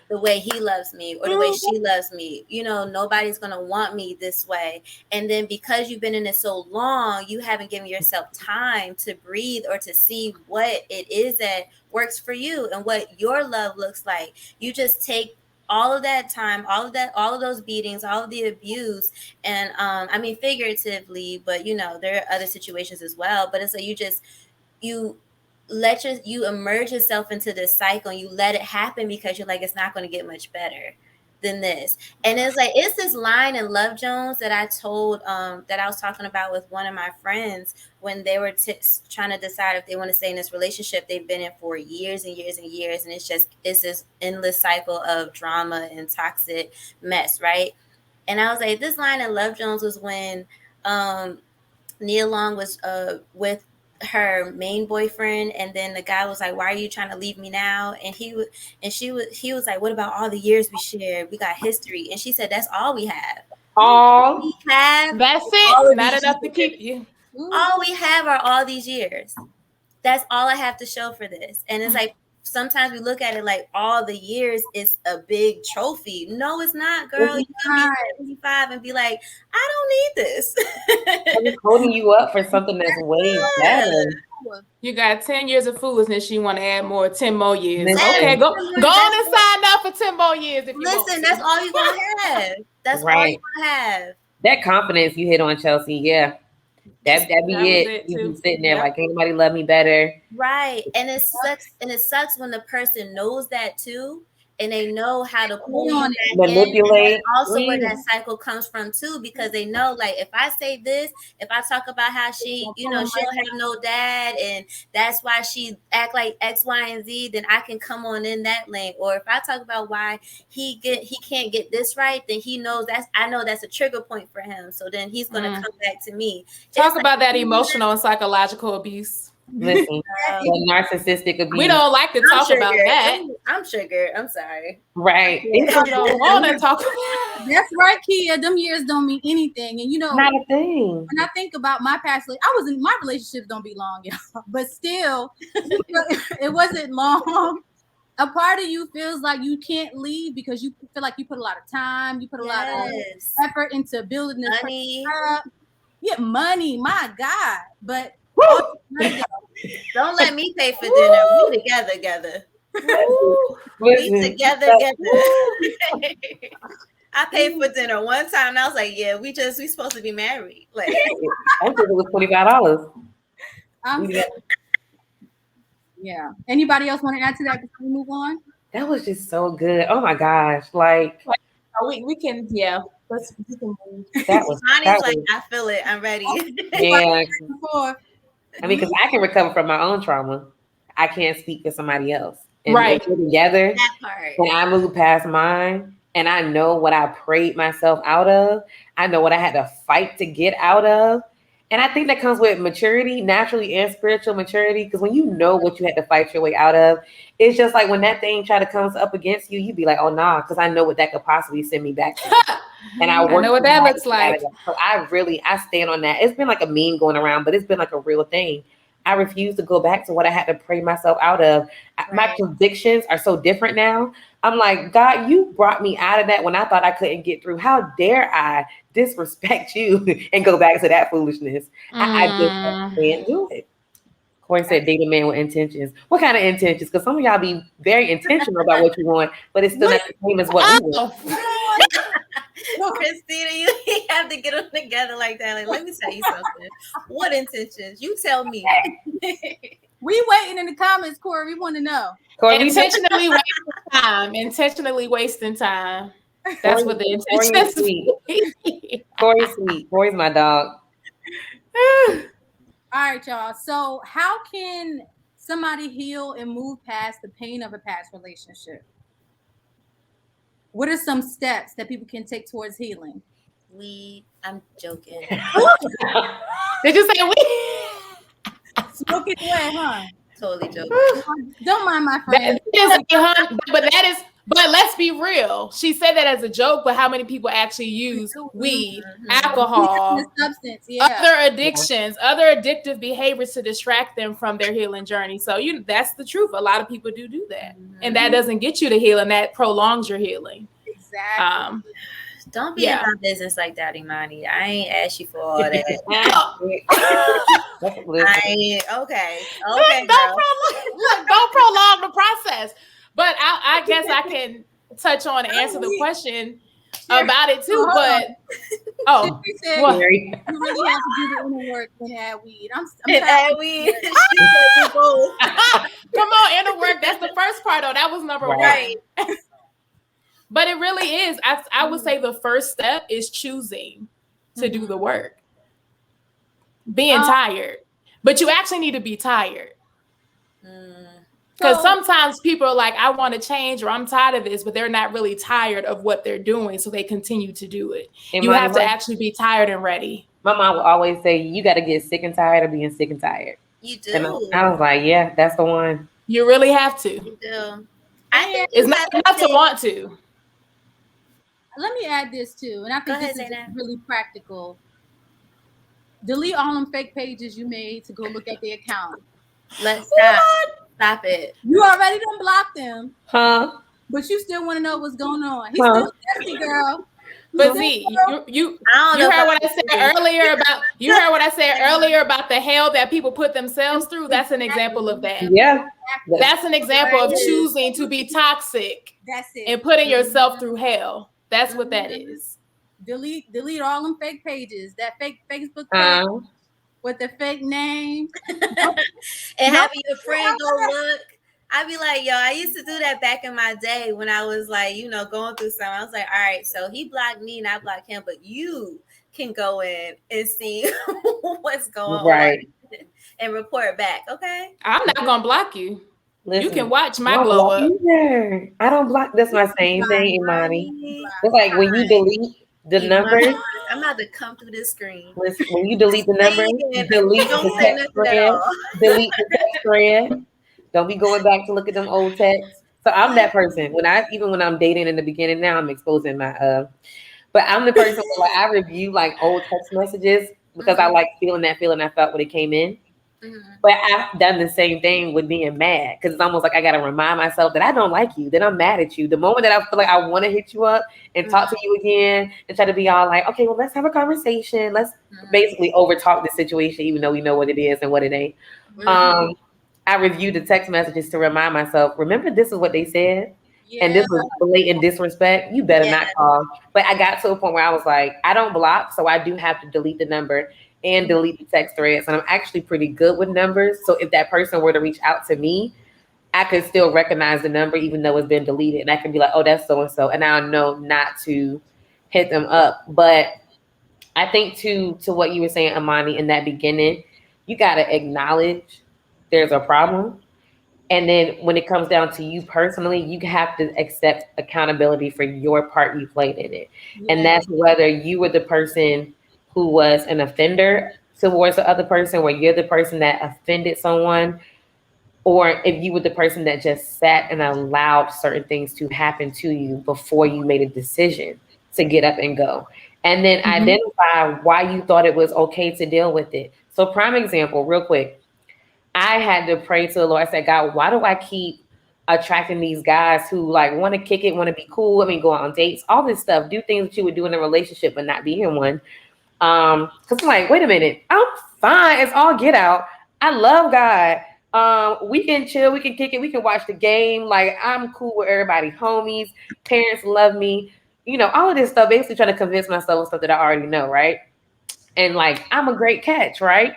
Speaker 3: the way he loves me or the way she loves me. You know, nobody's going to want me this way. And then because you've been in it so long, you haven't given yourself time to breathe or to see what it is that works for you and what your love looks like. You just take all of that time, all of those beatings, all of the abuse, and I mean figuratively, but you know, there are other situations as well. But it's like you immerse yourself into this cycle and you let it happen because you're like, it's not going to get much better than this. And it's like, it's this line in Love Jones that I told that I was talking about with one of my friends when they were trying to decide if they want to stay in this relationship they've been in for years and years and years, and it's this endless cycle of drama and toxic mess, right? And I was like, this line in Love Jones was when Nia Long was with her main boyfriend, and then the guy was like, why are you trying to leave me now? And he was like, what about all the years we shared? We got history. And she said, that's all we have.
Speaker 2: all
Speaker 3: We have
Speaker 4: That's
Speaker 3: all
Speaker 4: it.
Speaker 3: of
Speaker 4: Not
Speaker 3: these
Speaker 4: enough to
Speaker 3: years.
Speaker 4: keep you.
Speaker 3: All we have are all these years. That's all I have to show for this. And it's like, sometimes we look at it like all the years is a big trophy. No, it's not, girl. You can be 75 and be like, I don't need this.
Speaker 2: I'm holding you up for something that's way better.
Speaker 4: You got 10 years of foolishness. You want to add more 10 more years.
Speaker 2: Listen.
Speaker 4: Okay, go on and sign up for 10 more years if you want
Speaker 3: Listen,
Speaker 4: to.
Speaker 3: that's all you're going to have. That's all
Speaker 2: Right.
Speaker 3: you're going to have.
Speaker 2: That confidence you hit on, Chelsea, yeah. That be
Speaker 4: That was
Speaker 2: it.
Speaker 4: it,
Speaker 2: You
Speaker 4: too.
Speaker 2: be sitting there
Speaker 4: Yep.
Speaker 2: like, ain't nobody love me better.
Speaker 3: Right. And it sucks when the person knows that too. and they know how to pull you
Speaker 1: on
Speaker 3: back in.
Speaker 2: Manipulate.
Speaker 3: And that's also where that cycle comes from too, because they know, like, if I say this, if I talk about how she, she'll have no dad, and that's why she act like X, Y, and Z, then I can come on in that lane. Or if I talk about why he can't get this right, then he knows I know that's a trigger point for him. So then he's gonna come back to me.
Speaker 4: Talk about that emotional and psychological abuse.
Speaker 2: Listen, the narcissistic abuse.
Speaker 4: We don't like to talk about that.
Speaker 3: I'm triggered. I'm sorry.
Speaker 2: Right.
Speaker 4: We don't want to talk about
Speaker 1: That's right, Kia. Them years don't mean anything. And
Speaker 2: not a thing.
Speaker 1: when I think about my past, my relationships don't be long, y'all. But still, it wasn't long. A part of you feels like you can't leave because you feel like you put a lot of time, you put a lot of effort into building this
Speaker 3: Money.
Speaker 1: up. Yeah, money, my God. But
Speaker 3: don't let me pay for dinner. We together. We together. I paid for dinner one time and I was like, yeah, we supposed to be married. Like,
Speaker 2: I think it was $25.
Speaker 1: Yeah. Anybody else want to add to that before we move on?
Speaker 2: That was just so good. Oh my gosh. Like
Speaker 4: we can, yeah. We can move.
Speaker 2: That was
Speaker 3: I feel it. I'm ready.
Speaker 2: Yeah. I mean, because I can recover from my own trauma. I can't speak for somebody else. And
Speaker 4: right.
Speaker 2: We're together.
Speaker 3: That part.
Speaker 2: When I move past mine and I know what I prayed myself out of, I know what I had to fight to get out of. And I think that comes with maturity, naturally, and spiritual maturity. Because when you know what you had to fight your way out of, it's just like when that thing try to come up against you, you'd be like, oh, nah, because I know what that could possibly send me back to. And I know what that looks like. So I stand on that. It's been like a meme going around, but it's been like a real thing. I refuse to go back to what I had to pray myself out of. Right. My convictions are so different now. I'm like, God, you brought me out of that when I thought I couldn't get through. How dare I disrespect you and go back to that foolishness? I just can't do it. Corey said, date a man with intentions. What kind of intentions? Because some of y'all be very intentional about what you want, but it's still not the same as what we want.
Speaker 3: Christina, you have to get them together like that. Like, let me tell you something. What intentions? You tell me.
Speaker 1: We waiting in the comments, Corey. We want to know.
Speaker 4: Intentionally wasting time. That's what the intention is.
Speaker 2: Corey's sweet. Corey's my dog.
Speaker 1: All right, y'all. So how can somebody heal and move past the pain of a past relationship? What are some steps that people can take towards healing?
Speaker 3: I'm joking.
Speaker 4: Did you say we?
Speaker 1: Smoke it away, huh?
Speaker 3: Totally joking.
Speaker 1: Don't mind my friend.
Speaker 4: But let's be real. She said that as a joke, but how many people actually use weed, alcohol,
Speaker 1: substance,
Speaker 4: other addictions, other addictive behaviors to distract them from their healing journey? So that's the truth. A lot of people do that. And that doesn't get you to healing. That prolongs your healing.
Speaker 1: Exactly.
Speaker 3: Don't be in my business like that, Imani. I ain't asked you for all that. Okay.
Speaker 4: Don't prolong the process. But I guess I can touch on and answer the question about it too. But
Speaker 1: you really have to do the inner work and add weed. I'm
Speaker 3: add weed.
Speaker 4: Come on, inner work. That's the first part. Though that was number one. But it really is. I would say the first step is choosing to do the work. Being tired. But you actually need to be tired. Because sometimes people are like, I want to change or I'm tired of this, but they're not really tired of what they're doing. So they continue to do it. You have to actually be tired and ready.
Speaker 2: My mom would always say, you got to get sick and tired of being sick and tired.
Speaker 3: You do.
Speaker 2: And I was like, yeah, that's the one.
Speaker 4: You really have to.
Speaker 3: You do.
Speaker 4: It's not enough to want to.
Speaker 1: Let me add this too. And I think this is really practical. Delete all them fake pages you made to go look at the account.
Speaker 3: Let's stop it.
Speaker 1: You already done blocked them.
Speaker 2: Huh?
Speaker 1: But you still want to know what's going on. He's still nasty, girl.
Speaker 4: But see, you heard what I said earlier about the hell that people put themselves through. That's an example of that.
Speaker 2: Yeah.
Speaker 4: That's an example of choosing to be toxic.
Speaker 1: That's it.
Speaker 4: And putting yourself through hell. That's what that is.
Speaker 1: Delete all them fake pages. That fake Facebook page with the fake name.
Speaker 3: And having your friend go look. I'd be like, yo, I used to do that back in my day when I was like, going through something. I was like, all right, so he blocked me and I blocked him, but you can go in and see what's going on and report back, okay?
Speaker 4: I'm not gonna block you.
Speaker 2: Listen,
Speaker 4: you can watch my
Speaker 2: I don't
Speaker 4: glow
Speaker 2: block
Speaker 4: up.
Speaker 2: either. I don't block. That's my same thing, Imani. It's like when you delete the number.
Speaker 3: I'm about to come through this screen.
Speaker 2: Listen, when you delete the number, delete the text thread. Delete the text thread. Don't be going back to look at them old texts. So I'm that person. When I'm dating in the beginning, now I'm exposing my but I'm the person where like I review like old text messages because I like feeling that feeling I felt when it came in. But I've done the same thing with being mad because it's almost like I got to remind myself that I don't like you, that I'm mad at you. The moment that I feel like I want to hit you up and talk to you again and try to be all like, okay, well, let's have a conversation. Let's basically over talk the situation, even though we know what it is and what it ain't. I reviewed the text messages to remind myself, remember, this is what they said. Yeah. And this was blatant disrespect. You better not call. But I got to a point where I was like, I don't block, so I do have to delete the number and delete the text threads. And I'm actually pretty good with numbers. So if that person were to reach out to me, I could still recognize the number even though it's been deleted. And I can be like, oh, that's so-and-so. And I'll know not to hit them up. But I think to what you were saying, Imani, in that beginning, you got to acknowledge there's a problem. And then when it comes down to you personally, you have to accept accountability for your part you played in it. Yeah. And that's whether you were the person who was an offender towards the other person, where you're the person that offended someone, or if you were the person that just sat and allowed certain things to happen to you before you made a decision to get up and go. And then identify why you thought it was okay to deal with it. So prime example, real quick. I had to pray to the Lord. I said, God, why do I keep attracting these guys who like want to kick it, want to be cool, go on dates, all this stuff, do things that you would do in a relationship but not be in one? Because I'm like, wait a minute, I'm fine. It's all get out. I love God. We can chill, we can kick it, we can watch the game. Like, I'm cool with everybody, homies, parents love me, all of this stuff, basically trying to convince myself of stuff that I already know, right? And like, I'm a great catch, right?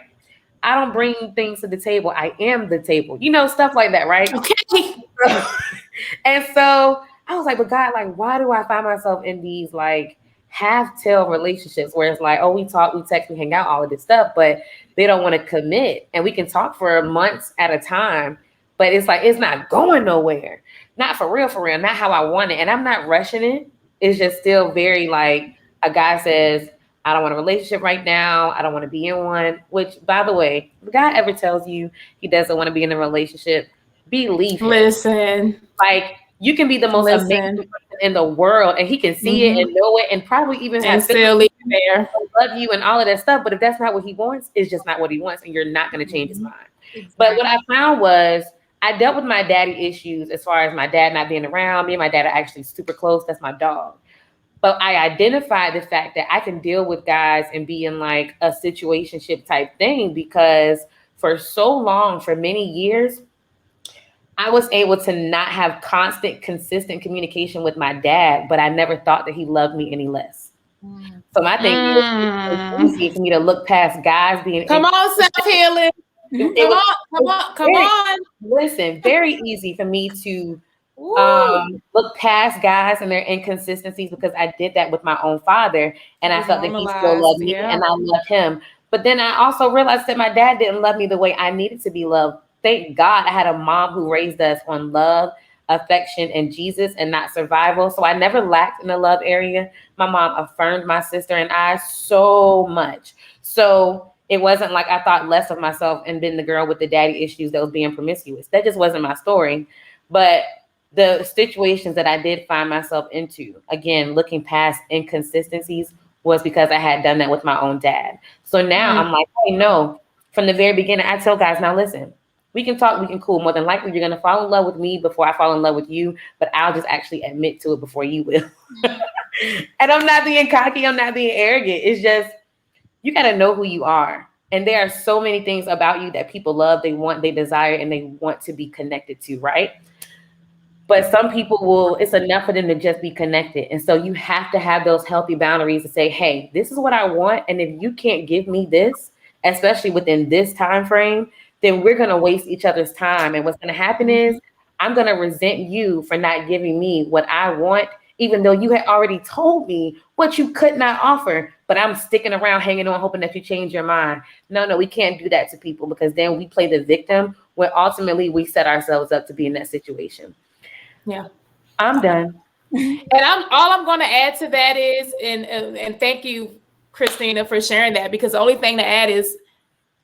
Speaker 2: I don't bring things to the table. I am the table, stuff like that, right? Okay. And so I was like, but God, like, why do I find myself in these like half-tail relationships where it's like, oh, we talk, we text, we hang out, all of this stuff, but they don't want to commit. And we can talk for months at a time, but it's like, it's not going nowhere. Not for real, not how I want it. And I'm not rushing it. It's just still very like a guy says, I don't want a relationship right now. I don't want to be in one, which, by the way, if a guy ever tells you he doesn't want to be in a relationship, believe him.
Speaker 4: Listen.
Speaker 2: Like, you can be the most amazing person in the world, and he can see it and know it, and probably even have
Speaker 4: still leave there,
Speaker 2: love you and all of that stuff. But if that's not what he wants, it's just not what he wants, and you're not going to change his mind. Exactly. But what I found was I dealt with my daddy issues as far as my dad not being around. Me and my dad are actually super close. That's my dog. But I identified the fact that I can deal with guys and be in like a situationship type thing because for so long, for many years, I was able to not have constant, consistent communication with my dad, but I never thought that he loved me any less. So my thing is, it's easy for me to look past guys being.
Speaker 4: Come on, self-healing. Come on.
Speaker 2: Listen, very easy for me to look past guys and their inconsistencies because I did that with my own father, and I felt that he still loved me and I loved him. But then I also realized that my dad didn't love me the way I needed to be loved. Thank God I had a mom who raised us on love, affection, and Jesus, and not survival. So I never lacked in the love area. My mom affirmed my sister and I so much. So it wasn't like I thought less of myself and been the girl with the daddy issues that was being promiscuous. That just wasn't my story. But the situations that I did find myself into, again, looking past inconsistencies, was because I had done that with my own dad. So now I'm like, hey, no, from the very beginning, I tell guys, now listen, we can talk, we can cool. More than likely, you're going to fall in love with me before I fall in love with you, but I'll just actually admit to it before you will. And I'm not being cocky. I'm not being arrogant. It's just, you got to know who you are. And there are so many things about you that people love, they want, they desire, and they want to be connected to, right? But some people it's enough for them to just be connected. And so you have to have those healthy boundaries to say, hey, this is what I want. And if you can't give me this, especially within this time frame, then we're going to waste each other's time. And what's going to happen is I'm going to resent you for not giving me what I want, even though you had already told me what you could not offer, but I'm sticking around, hanging on, hoping that you change your mind. No, we can't do that to people, because then we play the victim when ultimately we set ourselves up to be in that situation.
Speaker 4: Yeah.
Speaker 2: I'm done.
Speaker 4: And I'm going to add to that is, and thank you, Christina, for sharing that, because the only thing to add is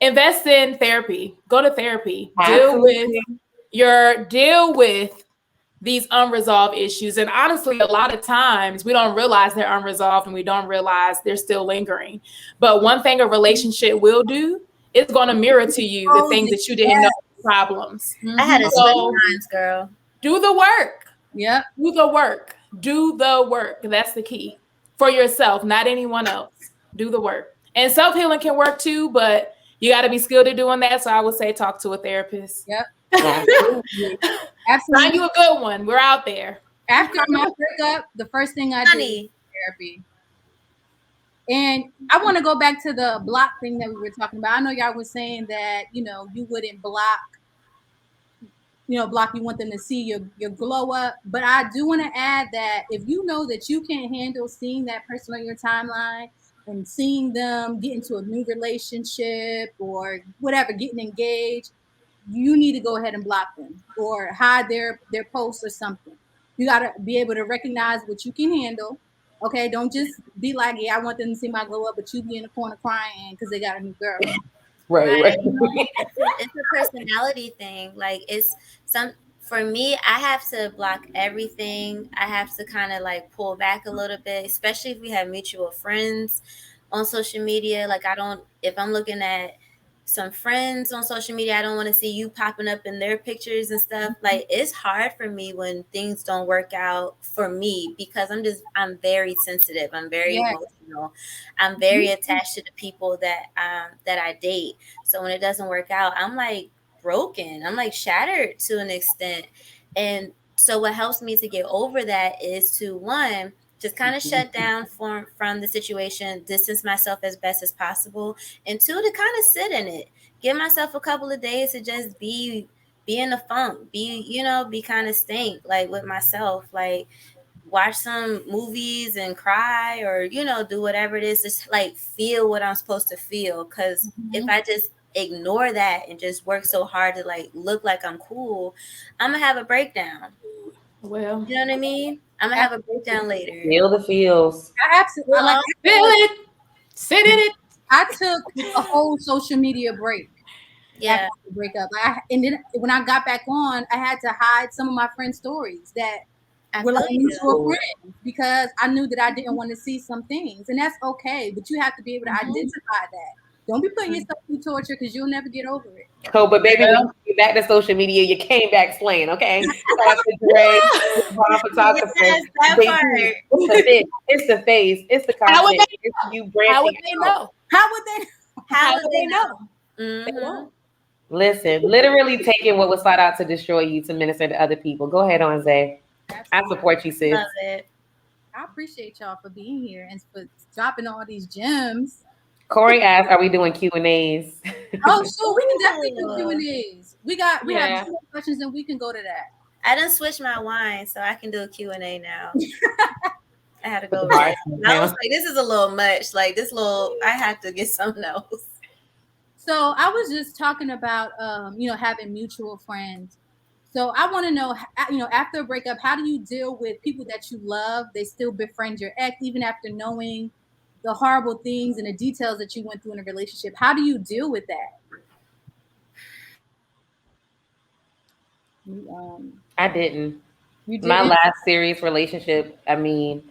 Speaker 4: invest in therapy. Go to therapy.
Speaker 2: Absolutely.
Speaker 4: Deal with these unresolved issues. And honestly, a lot of times we don't realize they're unresolved, and we don't realize they're still lingering. But one thing a relationship will do is going to mirror to you the things that you didn't know problems.
Speaker 3: I had a switch minds, girl.
Speaker 4: Do the work.
Speaker 1: Yep.
Speaker 4: Do the work. Do the work. That's the key for yourself, not anyone else. Do the work. And self-healing can work too, but you got to be skilled at doing that. So I would say talk to a therapist.
Speaker 1: Yep.
Speaker 2: Absolutely.
Speaker 4: Find you a good one. We're out there.
Speaker 1: After my breakup, the first thing I did was therapy. And I want to go back to the block thing that we were talking about. I know y'all were saying that, you wouldn't block, you want them to see your glow up. But I do want to add that if you know that you can't handle seeing that person on your timeline and seeing them get into a new relationship or whatever, getting engaged, you need to go ahead and block them or hide their posts or something. You got to be able to recognize what you can handle. Okay, don't just be like, yeah, I want them to see my glow up, but you be in the corner crying because they got a new girl.
Speaker 2: Right.
Speaker 3: It's a personality thing. Like, for me, I have to block everything. I have to kind of like pull back a little bit, especially if we have mutual friends on social media. Like, if I'm looking at some friends on social media, I don't want to see you popping up in their pictures and stuff. Like, it's hard for me when things don't work out for me, because I'm very sensitive. I'm very emotional. I'm very attached to the people that I date. So when it doesn't work out, I'm like broken. I'm like shattered to an extent. And so what helps me to get over that is to, one, just kind of shut down from the situation, distance myself as best as possible. And two, to kind of sit in it. Give myself a couple of days to just be in the funk, be kind of stink, like with myself, like watch some movies and cry, or, do whatever it is, just like feel what I'm supposed to feel. Because if I just ignore that and just work so hard to like look like I'm cool, I'm gonna have a breakdown.
Speaker 4: Well,
Speaker 3: you know what I mean? I'm gonna have a breakdown later.
Speaker 2: Feel the feels.
Speaker 1: I absolutely
Speaker 4: feel it. Sit in it.
Speaker 1: I took a whole social media break.
Speaker 3: Yeah.
Speaker 1: After the breakup. And then when I got back on, I had to hide some of my friends' stories that were like mutual friends, because I knew that I didn't want to see some things. And that's okay, but you have to be able to identify that. Don't be putting yourself through torture, because you'll never get over it.
Speaker 2: Oh, but baby, when you get back to social media, you came back slaying, okay? It's the face. It's the content.
Speaker 4: How would
Speaker 1: they know? How would they know?
Speaker 3: Mm-hmm.
Speaker 2: Listen, literally taking what was sought out to destroy you to minister to other people. Go ahead on, Zay. I support you, sis.
Speaker 3: Love it.
Speaker 1: I appreciate y'all for being here and for dropping all these gems.
Speaker 2: Corey asked, "Are we doing Q&As?"
Speaker 1: Oh, sure, we can definitely do Q&As. We have 2 more questions, and we can go to that.
Speaker 3: I done switched my wine, so I can do a Q&A now. I had to go. I was like, this is a little much. Like I have to get something else.
Speaker 1: So I was just talking about, having mutual friends. So I want to know, after a breakup, how do you deal with people that you love? They still befriend your ex, even after knowing the horrible things and the details that you went through in a relationship. How do you deal with that?
Speaker 2: I didn't.
Speaker 1: You didn't?
Speaker 2: My last serious relationship, I mean,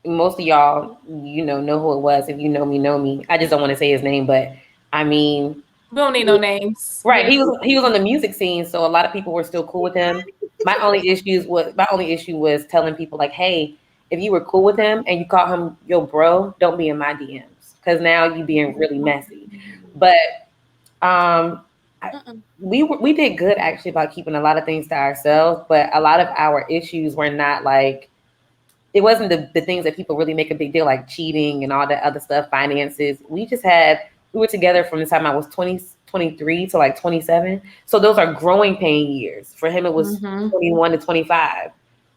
Speaker 2: most of y'all, know who it was. If you know me. I just don't want to say his name, but I mean,
Speaker 4: we don't need no names.
Speaker 2: Right. He was on the music scene, so a lot of people were still cool with him. My only issue was telling people like, hey, if you were cool with him and you call him your bro, don't be in my DMs, because now you being really messy. But we did good actually about keeping a lot of things to ourselves, but a lot of our issues were not like, it wasn't the things that people really make a big deal, like cheating and all that other stuff, finances. We were together from the time I was 23 to like 27. So those are growing pain years. For him, it was 21 to 25.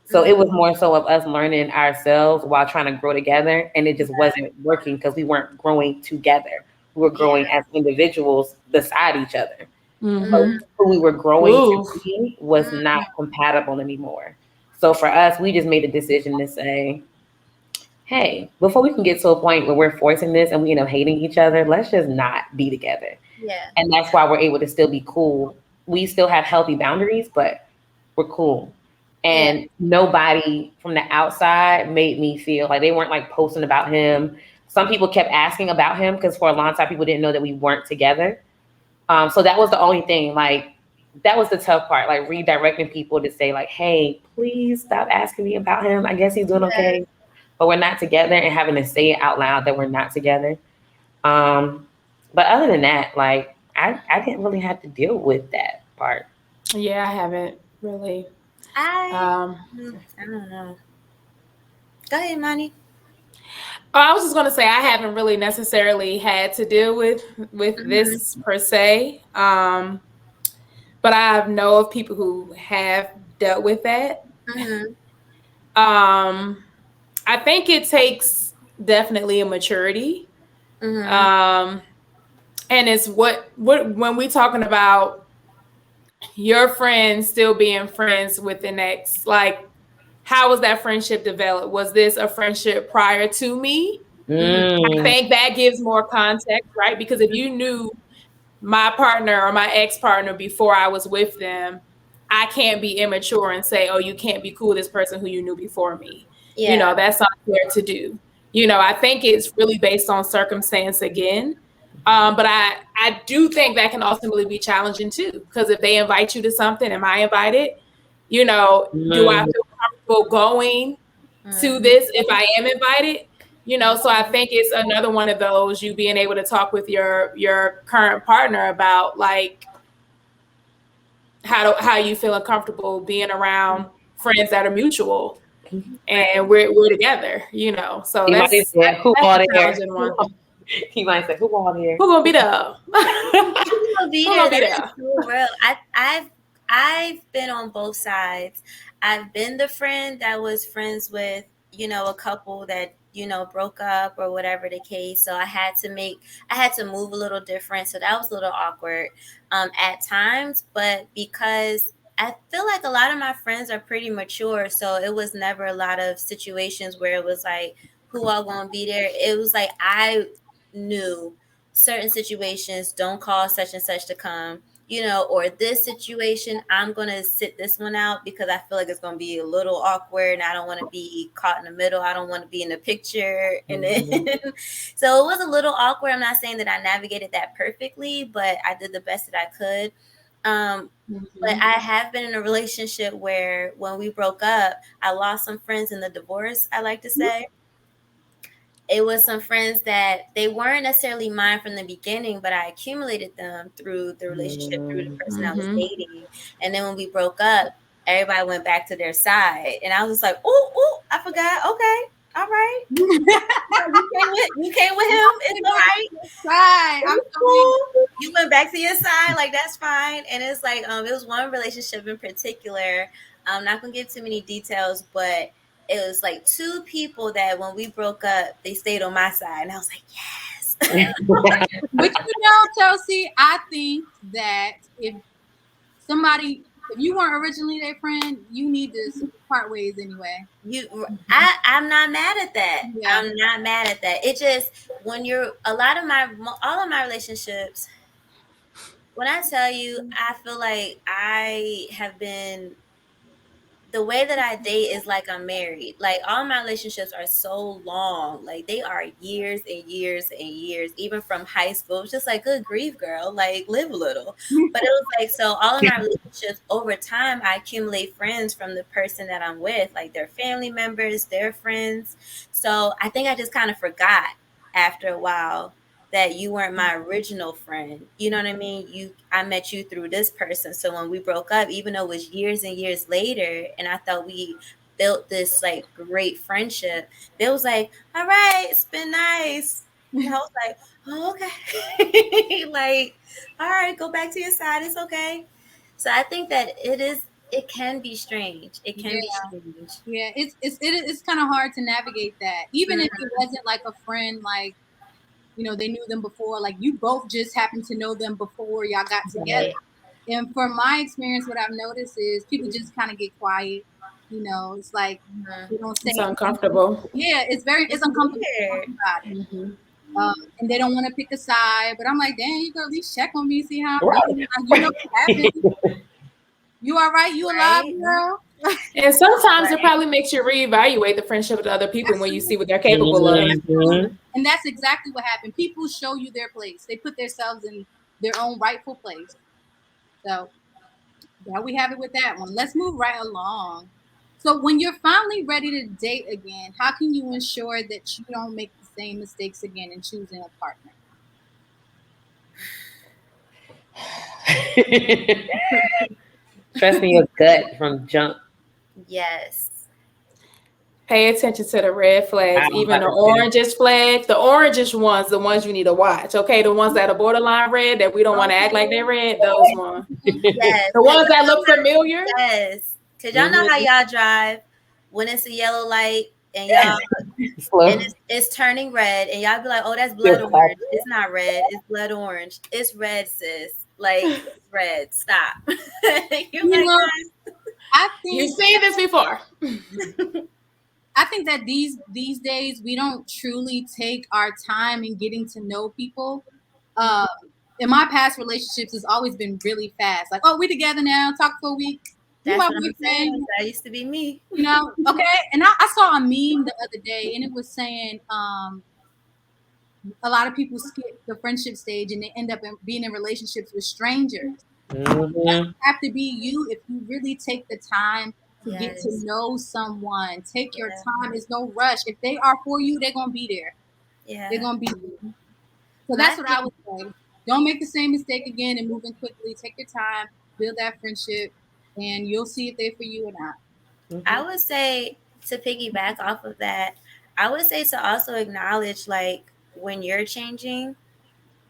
Speaker 2: So it was more so of us learning ourselves while trying to grow together. And it just wasn't working because we weren't growing together. We were growing as individuals beside each other. So who we were growing to be was not compatible anymore. So for us, we just made the decision to say, hey, before we can get to a point where we're forcing this and we end up hating each other, let's just not be together.
Speaker 3: Yeah.
Speaker 2: And that's why we're able to still be cool. We still have healthy boundaries, but we're cool. And nobody from the outside made me feel like they weren't like posting about him. Some people kept asking about him because for a long time, people didn't know that we weren't together. So that was the only thing, like, that was the tough part, like redirecting people to say like, hey, please stop asking me about him. I guess he's doing okay, but we're not together, and having to say it out loud that we're not together. But other than that, like, I didn't really have to deal with that part.
Speaker 4: Yeah, I haven't really.
Speaker 3: I don't know. Go ahead, Money.
Speaker 4: I was just going to say I haven't really necessarily had to deal with this per se, but I know of people who have dealt with that. I think it takes definitely a maturity, and it's what when we talking about your friends still being friends with an ex, like, how was that friendship developed? Was this a friendship prior to me? I think that gives more context, right? Because if you knew my partner or my ex-partner before I was with them, I can't be immature and say, oh, you can't be cool with this person who you knew before me. You know, that's not fair to do. You know, I think it's really based on circumstance again. But I do think that can ultimately be challenging too, because if they invite you to something, am I invited? You know, do I feel comfortable going to this if I am invited? You know, so I think it's another one of those, you being able to talk with your current partner about like how you feeling comfortable being around friends that are mutual and we're together, you know. So that's
Speaker 2: who all
Speaker 4: a
Speaker 2: there?
Speaker 4: challenging one.
Speaker 2: He might say, who all here?
Speaker 4: Who gonna be there?
Speaker 3: Who gonna be there?
Speaker 4: That
Speaker 3: That's so real. I've been on both sides. I've been the friend that was friends with, you know, a couple that, you know, broke up or whatever the case. So I had to move a little different. So that was a little awkward at times. But because I feel like a lot of my friends are pretty mature, so it was never a lot of situations where it was like, who all gonna be there? It was like I knew certain situations, don't call such and such to come, you know, or this situation, I'm going to sit this one out because I feel like it's going to be a little awkward and I don't want to be caught in the middle. I don't want to be in the picture. And then, so it was a little awkward. I'm not saying that I navigated that perfectly, but I did the best that I could. But I have been in a relationship where when we broke up, I lost some friends in the divorce, I like to say. It was some friends that they weren't necessarily mine from the beginning, but I accumulated them through the relationship, through the person I was dating. And then when we broke up, everybody went back to their side. And I was just like, oh, I forgot. Okay. All right. you came with him. It's all right.
Speaker 1: Right.
Speaker 3: I'm cool. You went back to your side. Like, that's fine. And it's like, it was one relationship in particular. I'm not going to give too many details, but it was like two people that when we broke up, they stayed on my side. And I was like, yes.
Speaker 1: But you know, Chelsea, I think that if you weren't originally their friend, you need to part ways anyway.
Speaker 3: I'm not mad at that. Yeah. I'm not mad at that. It just, when you're, all of my relationships, when I tell you, I feel like I have been, the way that I date is like I'm married. Like, all my relationships are so long. Like, they are years and years and years, even from high school. It's just like, good grief, girl. Like, live a little. But it was like, so all of my relationships, over time, I accumulate friends from the person that I'm with, like their family members, their friends. So I think I just kind of forgot after a while that you weren't my original friend. You know what I mean? I met you through this person. So when we broke up, even though it was years and years later, and I thought we built this like great friendship, it was like, all right, it's been nice. And I was like, oh, okay. Like, all right, go back to your side. It's okay. So I think that it can be strange. It can be strange.
Speaker 1: Yeah, it's kind of hard to navigate that. Even if it wasn't like a friend, like, you know, they knew them before, like you both just happened to know them before y'all got together.
Speaker 3: Right.
Speaker 1: And from my experience, what I've noticed is people just kind of get quiet. You know, it's like they don't say
Speaker 4: It's
Speaker 1: anything.
Speaker 4: uncomfortable.
Speaker 1: Yeah, it's uncomfortable to talk
Speaker 3: Weird.
Speaker 1: about it.
Speaker 4: Mhm.
Speaker 1: And they don't want to pick a side. But I'm like, dang, you can at least check on me, see how I'm
Speaker 2: Right.
Speaker 1: doing. Like, you know what happened. You all right? You alive,
Speaker 3: Right.
Speaker 1: girl?
Speaker 4: And sometimes it
Speaker 3: Right.
Speaker 4: probably makes you reevaluate the friendship with other people when you see what they're capable of.
Speaker 2: Mhm.
Speaker 1: And that's exactly what happened. People show you their place. They put themselves in their own rightful place. So there we have it with that one. Let's move right along. So when you're finally ready to date again, how can you ensure that you don't make the same mistakes again in choosing a partner?
Speaker 2: Trusting your gut from jump.
Speaker 3: Yes.
Speaker 4: Pay attention to the red flags,
Speaker 2: I'm
Speaker 4: even the
Speaker 2: about to say.
Speaker 4: orangish flags, the orangish ones, the ones you need to watch. Okay, the ones that are borderline red that we don't want to act like they're red, those ones.
Speaker 3: Yes.
Speaker 4: The ones that look familiar.
Speaker 3: Yes. Because y'all know how y'all drive when it's a yellow light and y'all
Speaker 2: Slow.
Speaker 3: and it's turning red and y'all be like, oh, that's blood orange. It's not red. It's blood orange. It's red, sis. Like, it's red. Stop.
Speaker 1: You know, I
Speaker 4: You've
Speaker 1: think
Speaker 4: seen this before.
Speaker 1: that these days we don't truly take our time in getting to know people. In my past relationships, it's always been really fast. Like, oh, we together now. Talk for a week. You
Speaker 3: That's
Speaker 1: my
Speaker 3: what I'm saying.
Speaker 1: boyfriend.
Speaker 3: That used to be me.
Speaker 1: You know, okay. And I saw a meme the other day, and it was saying a lot of people skip the friendship stage and they end up being in relationships with strangers.
Speaker 2: Mhm.
Speaker 1: Have to be you if you really take the time to get to
Speaker 3: Yes.
Speaker 1: know someone. Take your
Speaker 3: Yeah.
Speaker 1: time. There's no rush. If they are for you, they're gonna be there. They're
Speaker 3: Yeah.
Speaker 1: gonna be there. So that's what I would say. Don't make the same mistake again and moving quickly. Take your time, build that friendship, and you'll see if they're for you or not.
Speaker 3: I would say to piggyback off of that, I would say to also acknowledge like when you're changing,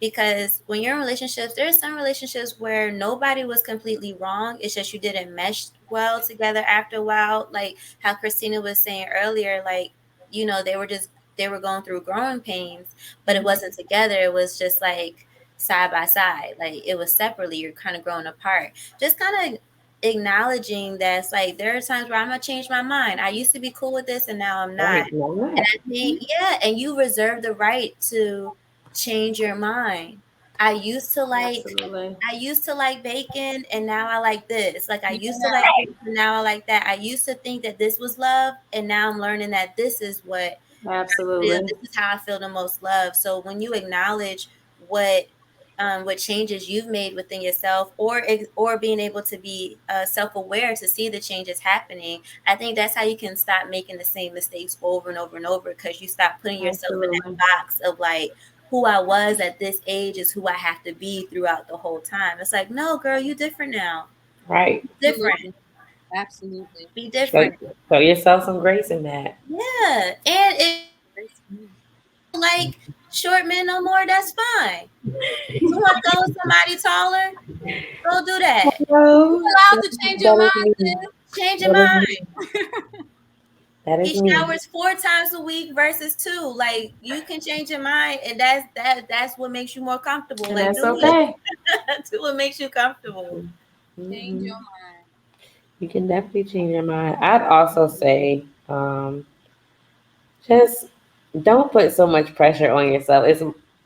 Speaker 3: because when you're in relationships, there's some relationships where nobody was completely wrong. It's just you didn't mesh well together after a while. Like how Christina was saying earlier, like, you know, they were going through growing pains, but it wasn't together. It was just like side by side. Like it was separately. You're kind of growing apart. Just kind of acknowledging that it's like there are times where I'm gonna change my mind. I used to be cool with this and now I'm not.
Speaker 2: Right. No,
Speaker 3: And I think, yeah, and you reserve the right to change your mind. I used to like
Speaker 4: Absolutely.
Speaker 3: I used to like bacon and now I like this. Like I used to
Speaker 1: Yeah.
Speaker 3: like this and now I like that. I used to think that this was love and now I'm learning that this is what
Speaker 4: Absolutely.
Speaker 3: this is how I feel the most love. So when you acknowledge what changes you've made within yourself, or being able to be self-aware to see the changes happening, I think that's how you can stop making the same mistakes over and over and over, because you stop putting yourself in
Speaker 4: Absolutely.
Speaker 3: that box of like, who I was at this age is who I have to be throughout the whole time. It's like, no, girl, you different now.
Speaker 2: Right.
Speaker 3: Different.
Speaker 1: Absolutely.
Speaker 3: Be
Speaker 2: Show,
Speaker 3: different.
Speaker 2: show yourself some grace in that.
Speaker 3: Yeah. And if like short men no more, that's fine. You want to go with somebody taller? Go do that.
Speaker 2: Hello.
Speaker 1: You're allowed to change your
Speaker 2: That
Speaker 1: mind.
Speaker 2: is me.
Speaker 1: Sis.
Speaker 3: Change your
Speaker 2: That
Speaker 3: mind.
Speaker 2: is me. That is
Speaker 3: He
Speaker 2: me.
Speaker 3: showers 4 times a week versus 2. Like you can change your mind, and that's what makes you more comfortable.
Speaker 4: And
Speaker 3: Like
Speaker 4: that's
Speaker 3: do
Speaker 4: okay.
Speaker 3: it. Do what makes you comfortable.
Speaker 1: Change
Speaker 2: Mhm.
Speaker 1: your mind.
Speaker 2: You can definitely change your mind. I'd also say, just don't put so much pressure on yourself.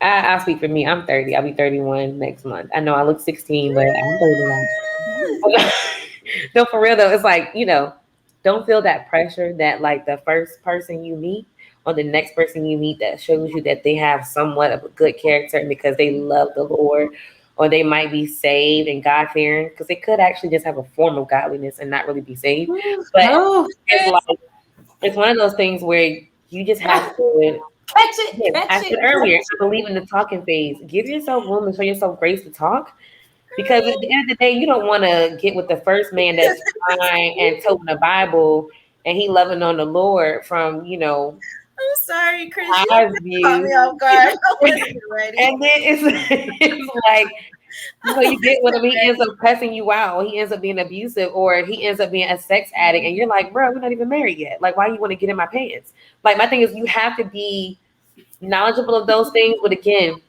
Speaker 2: I'll speak for me. I'm 30. I'll be 31 next month. I know I look 16, but I'm 31. No, for real though, it's like, don't feel that pressure that like the first person you meet or the next person you meet that shows you that they have somewhat of a good character and because they love the Lord, or they might be saved and God fearing, because they could actually just have a form of godliness and not really be saved. But
Speaker 4: Oh,
Speaker 2: it's like it's one of those things where you just have to.
Speaker 4: catch it.
Speaker 2: Yeah, I
Speaker 4: Catch
Speaker 2: said
Speaker 4: it.
Speaker 2: earlier, I believe in the talking phase. Give yourself room and show yourself grace to talk. Because at the end of the day, you don't want to get with the first man that's fine and toting the Bible and he loving on the Lord from,
Speaker 3: I'm sorry, Chris.
Speaker 2: I
Speaker 3: You caught me
Speaker 2: view.
Speaker 3: off guard. I wasn't ready.
Speaker 2: And then it's like, you get with him, he ends up cussing you out, or he ends up being abusive, or he ends up being a sex addict, and you're like, bro, we're not even married yet. Like, why you want to get in my pants? Like, my thing is, you have to be knowledgeable of those things, but again,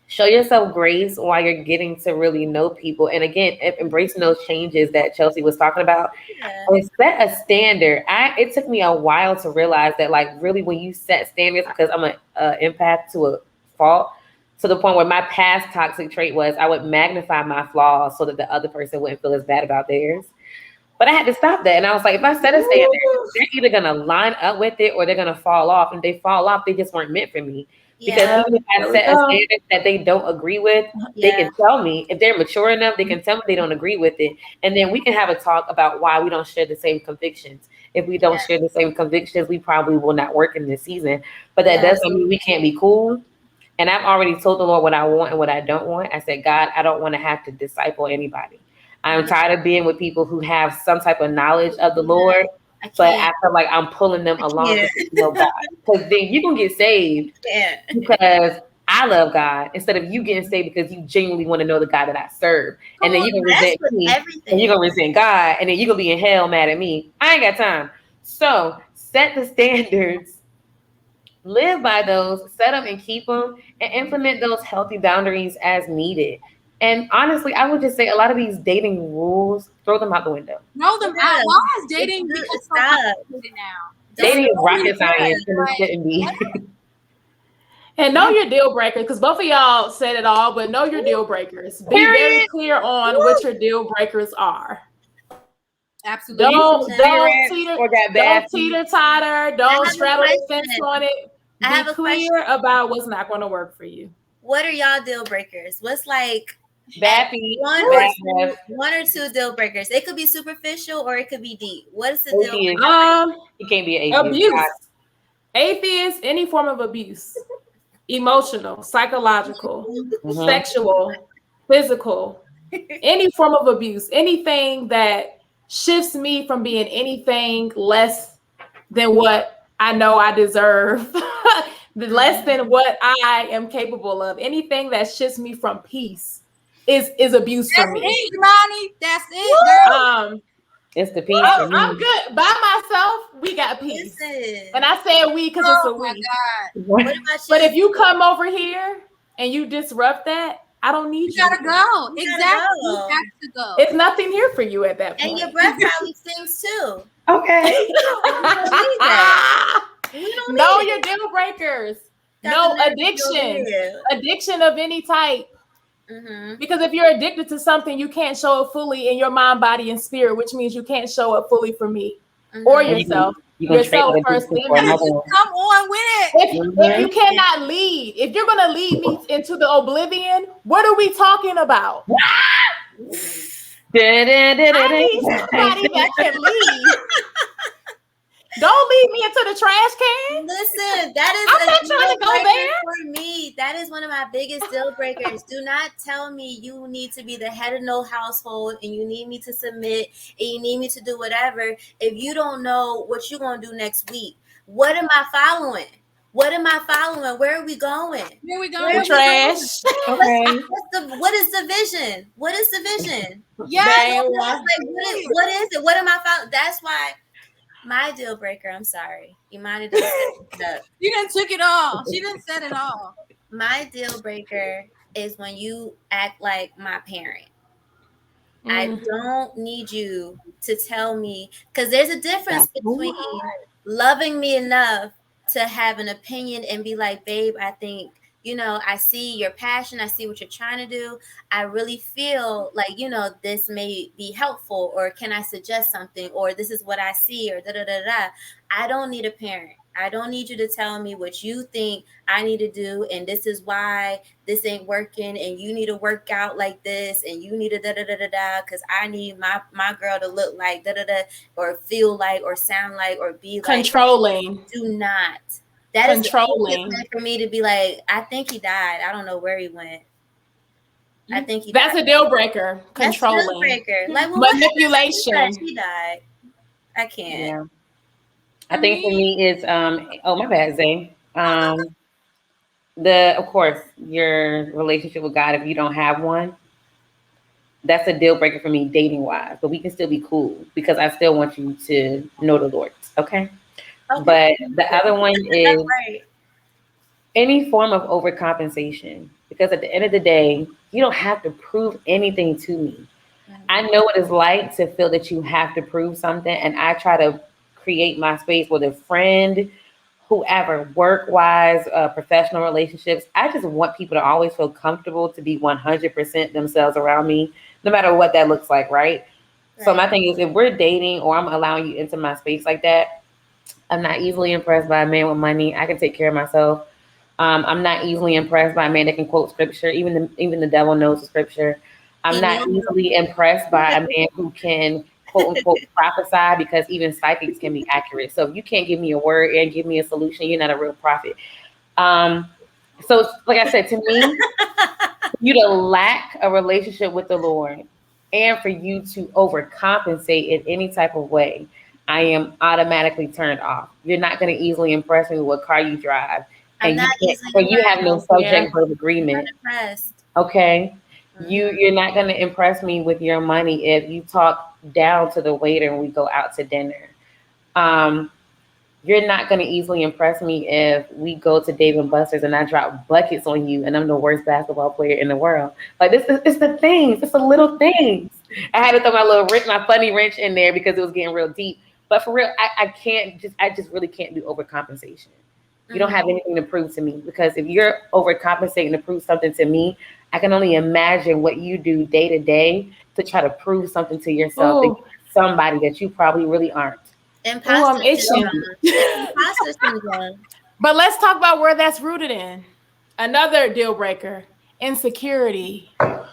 Speaker 2: show yourself grace while you're getting to really know people. And again, embracing those changes that Chelsea was talking about.
Speaker 3: Yeah.
Speaker 2: And set a standard. It took me a while to realize that, like, really, when you set standards, because I'm an empath to a fault, to the point where my past toxic trait was I would magnify my flaws so that the other person wouldn't feel as bad about theirs. But I had to stop that. And I was like, if I set a standard, they're either going to line up with it or they're going to fall off. And if they fall off, they just weren't meant for me. Because even if I set a standard that they don't agree with, they can tell me. If they're mature enough, they can tell me they don't agree with it. And then we can have a talk about why we don't share the same convictions. If we don't share the same convictions, we probably will not work in this season. But that doesn't mean we can't be cool. And I've already told the Lord what I want and what I don't want. I said, God, I don't want to have to disciple anybody. I'm tired of being with people who have some type of knowledge of the Lord, but I feel like I'm pulling them along to know God. Because then you're going to get saved because I love God, instead of you getting saved because you genuinely want to know the God that I serve. And then you're going to resent me, and you're going to resent God, and then you're going to be in hell mad at me. I ain't got time. So set the standards. Live by those, set them and keep them, and implement those healthy boundaries as needed. And honestly, I would just say a lot of these dating rules, throw them out the window.
Speaker 1: Throw them out. Why is dating become so complicated now?
Speaker 2: Dating is rocket science, and it shouldn't be.
Speaker 4: And know your deal breakers, because both of y'all said it all, but know your deal breakers. Be very clear on what your deal breakers are.
Speaker 1: Absolutely.
Speaker 4: Don't teeter totter. Don't straddle the fence on it. Be clear about what's not going to work for you.
Speaker 3: What are y'all deal breakers? What's like one or two deal breakers? It could be superficial or it could be deep. What is the deal breaker?
Speaker 2: You can't be an atheist.
Speaker 4: Abuse. Atheist, any form of abuse. Emotional, psychological, sexual, physical, any form of abuse, anything that shifts me from being anything less than what I know I deserve, less than what I am capable of. Anything that shifts me from peace is abuse for me.
Speaker 1: That's it, Imani. That's it, girl.
Speaker 2: It's the peace.
Speaker 4: I'm good. By myself, we got peace. And I say we because it's a we.
Speaker 3: What about you?
Speaker 4: But if you come over here and you disrupt that, I don't need you.
Speaker 1: You gotta go. Exactly. You have to go.
Speaker 4: It's nothing here for you at that point.
Speaker 3: And your breath probably stinks too.
Speaker 2: Okay.
Speaker 4: Know your deal breakers. No addiction. Addiction of any type. Because if you're addicted to something, you can't show it fully in your mind, body, and spirit, which means you can't show it fully for me or yourself. Yourself first.
Speaker 1: Come on with it.
Speaker 4: If you cannot lead, if you're gonna lead me into the oblivion, what are we talking about? I need somebody that can lead. Don't lead me into the trash can.
Speaker 3: Listen, that is
Speaker 4: I'm not trying to go there.
Speaker 3: For me, that is one of my biggest deal breakers. Do not tell me you need to be the head of no household and you need me to submit and you need me to do whatever if you don't know what you're going to do next week. What am I following? What am I following? Where are we going?
Speaker 1: Where are we going?
Speaker 4: Trash.
Speaker 2: Okay.
Speaker 3: What is the vision? What is the vision?
Speaker 1: Yes.
Speaker 3: What is it? What am I following? That's why. My deal breaker, I'm sorry. Imani doesn't set it up.
Speaker 1: You done took it all. She done said it all.
Speaker 3: My deal breaker is when you act like my parent. I don't need you to tell me, because there's a difference between loving me enough to have an opinion and be like, babe, I think, I see your passion. I see what you're trying to do. I really feel like, this may be helpful, or can I suggest something, or this is what I see, or da-da-da-da. I don't need a parent. I don't need you to tell me what you think I need to do. And this is why this ain't working. And you need to work out like this. And you need to da-da-da-da-da. Because I need my girl to look like da-da-da, or feel like, or sound like, or be like.
Speaker 4: Controlling.
Speaker 3: Do not. That controlling is for me to be like, I think he died. I don't know where he went. I think
Speaker 4: that's
Speaker 3: died.
Speaker 4: A deal breaker. Controlling.
Speaker 3: That's a deal breaker. Like,
Speaker 4: manipulation.
Speaker 3: He died. I can't.
Speaker 2: I think for me it's oh my bad, Zay. Of course your relationship with God, if you don't have one, that's a deal breaker for me dating wise. But we can still be cool because I still want you to know the Lord. Okay. But the other one is any form of overcompensation. Because at the end of the day, you don't have to prove anything to me. I know what it's like to feel that you have to prove something. And I try to create my space with a friend, whoever, work-wise, professional relationships. I just want people to always feel comfortable to be 100% themselves around me, no matter what that looks like, right? So my thing is, if we're dating or I'm allowing you into my space like that, I'm not easily impressed by a man with money. I can take care of myself. I'm not easily impressed by a man that can quote scripture. Even the devil knows the scripture. I'm not easily impressed by a man who can quote unquote prophesy, because even psychics can be accurate. So if you can't give me a word and give me a solution, you're not a real prophet. So like I said, to me, you to lack a relationship with the Lord and for you to overcompensate in any type of way, I am automatically turned off. You're not going to easily impress me with what car you drive. And you have no subject verb agreement. Okay. You're not going to impress me with your money if you talk down to the waiter and we go out to dinner. You're not going to easily impress me if we go to Dave & Buster's and I drop buckets on you and I'm the worst basketball player in the world. Like it's the things, it's the little things. I had to throw my funny wrench in there because it was getting real deep. But for real, I just really can't do overcompensation. You don't have anything to prove to me, because if you're overcompensating to prove something to me, I can only imagine what you do day to day to try to prove something to yourself, that you're somebody that you probably really aren't.
Speaker 3: Imposter syndrome.
Speaker 4: But let's talk about where that's rooted in. Another deal breaker: insecurity.
Speaker 2: Because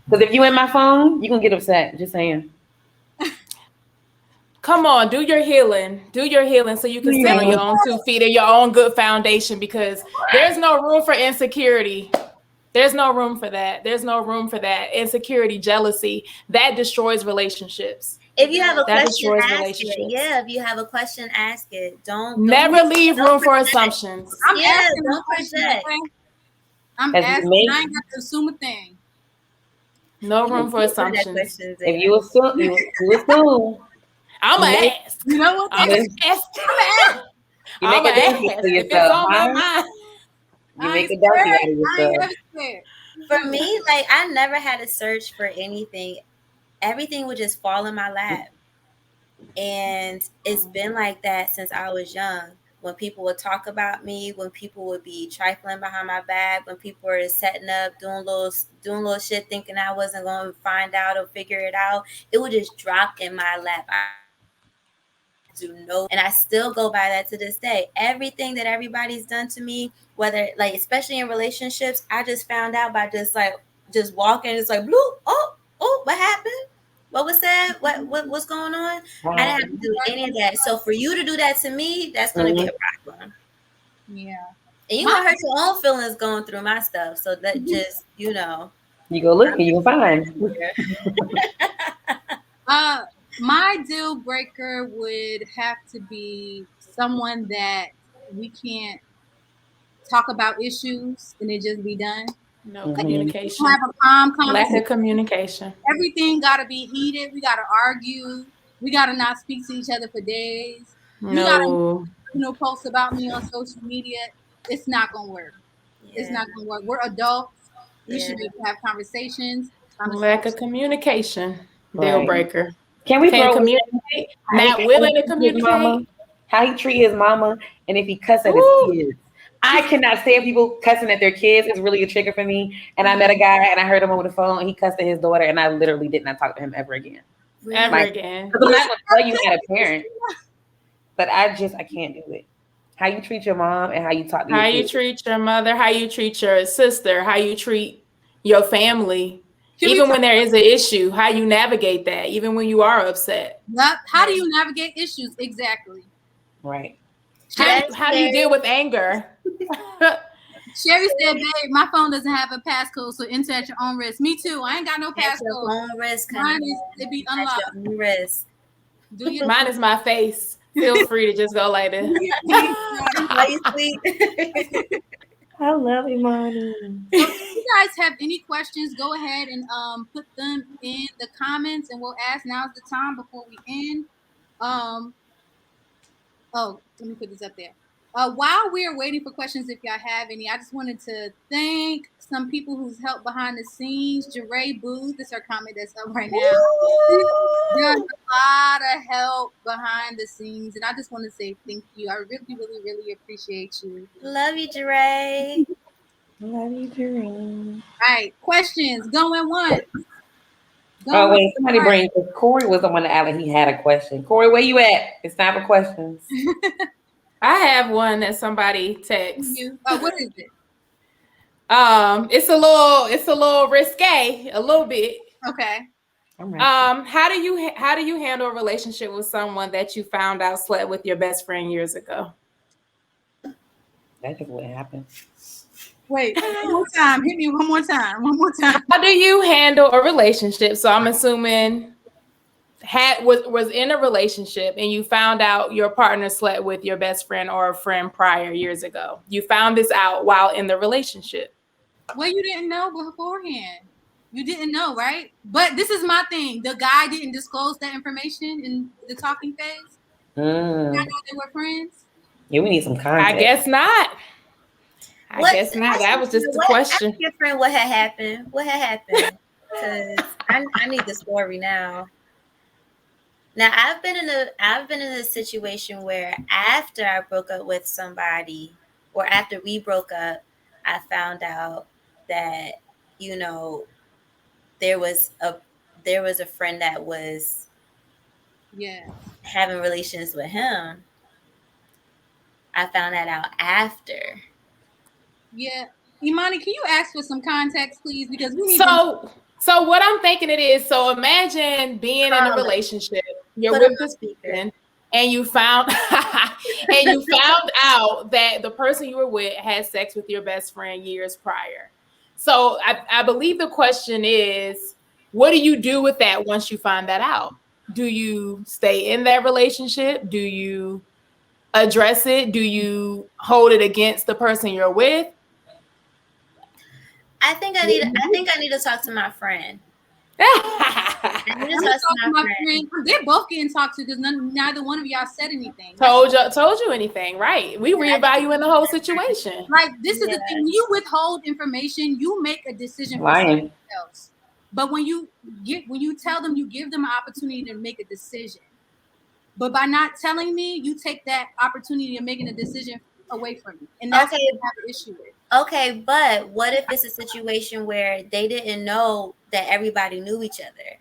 Speaker 2: if you in my phone, you can get upset. Just saying.
Speaker 4: Come on, do your healing so you can stand on your own 2 feet and your own good foundation, because there's no room for insecurity. There's no room for that. There's no room for that. Insecurity, jealousy, that destroys relationships.
Speaker 3: If you have a question, ask it. Yeah, if you have a question, ask it. Don't
Speaker 4: never leave room for assumptions.
Speaker 3: Don't project.
Speaker 1: I'm asking. I ain't got to assume a thing.
Speaker 4: No room for assumptions.
Speaker 2: If you assume, you assume.
Speaker 4: I'm gonna ask.
Speaker 1: You know what?
Speaker 4: I'm gonna ask.
Speaker 2: You make a donkey for yourself. You make a donkey out of yourself.
Speaker 3: For me, like, I never had to search for anything. Everything would just fall in my lap. And it's been like that since I was young. When people would talk about me, when people would be trifling behind my back, when people were setting up, doing little shit, thinking I wasn't going to find out or figure it out, it would just drop in my lap. And I still go by that to this day. Everything that everybody's done to me, whether, like, especially in relationships, I just found out by just walking. It's like, blue. Oh, what happened? What was that? What's going on? I didn't have to do any of that. So for you to do that to me, that's going to be a problem.
Speaker 1: Yeah.
Speaker 3: And you gonna hurt your own feelings going through my stuff. So that just, you go
Speaker 2: look and you can find.
Speaker 1: My deal breaker would have to be someone that we can't talk about issues and it just be done.
Speaker 4: No communication.
Speaker 1: Have a calm conversation.
Speaker 4: Lack of communication.
Speaker 1: Everything got to be heated. We got to argue. We got to not speak to each other for days. You got to post about me on social media. It's not gonna work. Yeah. It's not gonna work. We're adults. We should be able to have conversations.
Speaker 4: Lack of communication. Deal breaker.
Speaker 2: Can we
Speaker 4: communicate? Not willing to communicate.
Speaker 2: How he treat his mama, and if he cuss at his kids. I cannot stand people cussing at their kids. It's really a trigger for me. And I met a guy and I heard him over the phone and he cussed at his daughter and I literally did not talk to him ever again.
Speaker 4: Ever again.
Speaker 2: I'm not gonna tell you how to parent, but I can't do it. How you treat your mom and how you talk to your kids.
Speaker 4: You treat your mother, how you treat your sister, how you treat your family. Even when there is an issue, how you navigate that, even when you are upset.
Speaker 1: How do you navigate issues? Exactly.
Speaker 2: Right.
Speaker 4: How do you deal with anger?
Speaker 1: Sherry said, babe, my phone doesn't have a passcode, so enter at your own risk. Me too. I ain't got no passcode.
Speaker 3: Your own risk.
Speaker 1: Mine is to be unlocked.
Speaker 3: Your own risk.
Speaker 4: Mine is my face. Feel free to just go like this.
Speaker 3: Are you sweet?
Speaker 2: I love Imani.
Speaker 1: If you guys have any questions, go ahead and put them in the comments, and we'll ask. Now's the time before we end. Oh, let me put this up there. While we are waiting for questions, if y'all have any, I just wanted to thank some people who's helped behind the scenes. Jeray Booth, this is her comment that's up right now. She's done a lot of help behind the scenes, and I just want to say thank you. I really, really, really appreciate you.
Speaker 3: Love you, Jeray.
Speaker 2: Love you, Jerome.
Speaker 1: All right, questions going once.
Speaker 2: Oh, wait, somebody bring, because Corey was the one that asked he had a question. Corey, where you at? It's time for questions.
Speaker 4: I have one that somebody texts.
Speaker 1: What is it?
Speaker 4: It's a little risque, a little bit.
Speaker 1: Okay.
Speaker 4: How do you handle a relationship with someone that you found out slept with your best friend years ago?
Speaker 2: That's just what happened.
Speaker 1: Wait, one more time. Hit me one more time. One more time.
Speaker 4: How do you handle a relationship? So I'm assuming was in a relationship and you found out your partner slept with your best friend or a friend prior years ago. You found this out while in the relationship.
Speaker 1: Well, you didn't know beforehand. You didn't know, right? But this is my thing. The guy didn't disclose that information in the talking phase. I know they were friends.
Speaker 2: Yeah, we need some context.
Speaker 4: I guess not. I guess not. That was just the question.
Speaker 3: Ask your friend what had happened. What had happened? Because I need the story now. Now I've been in a situation where after I broke up with somebody, or after we broke up, I found out that, you know, there was a friend that was having relations with him. I found that out after.
Speaker 1: Yeah. Imani, can you ask for some context, please? Because we need
Speaker 4: So what I'm thinking it is, so imagine being in a relationship, you're with this person, and you found out that the person you were with had sex with your best friend years prior. So I believe the question is, what do you do with that once you find that out? Do you stay in that relationship? Do you address it? Do you hold it against the person you're with?
Speaker 3: I think I need to talk to my friend.
Speaker 1: I need to talk to my friend. They're both getting talked to because neither one of y'all said anything.
Speaker 4: Told you anything, right? We reevaluating the whole situation.
Speaker 1: Like, this is the thing. When you withhold information, you make a decision for someone else. But when you tell them, you give them an opportunity to make a decision. But by not telling me, you take that opportunity of making a decision away from me. And that's what I have an issue with.
Speaker 3: Okay, but what if it's a situation where they didn't know that everybody knew each other?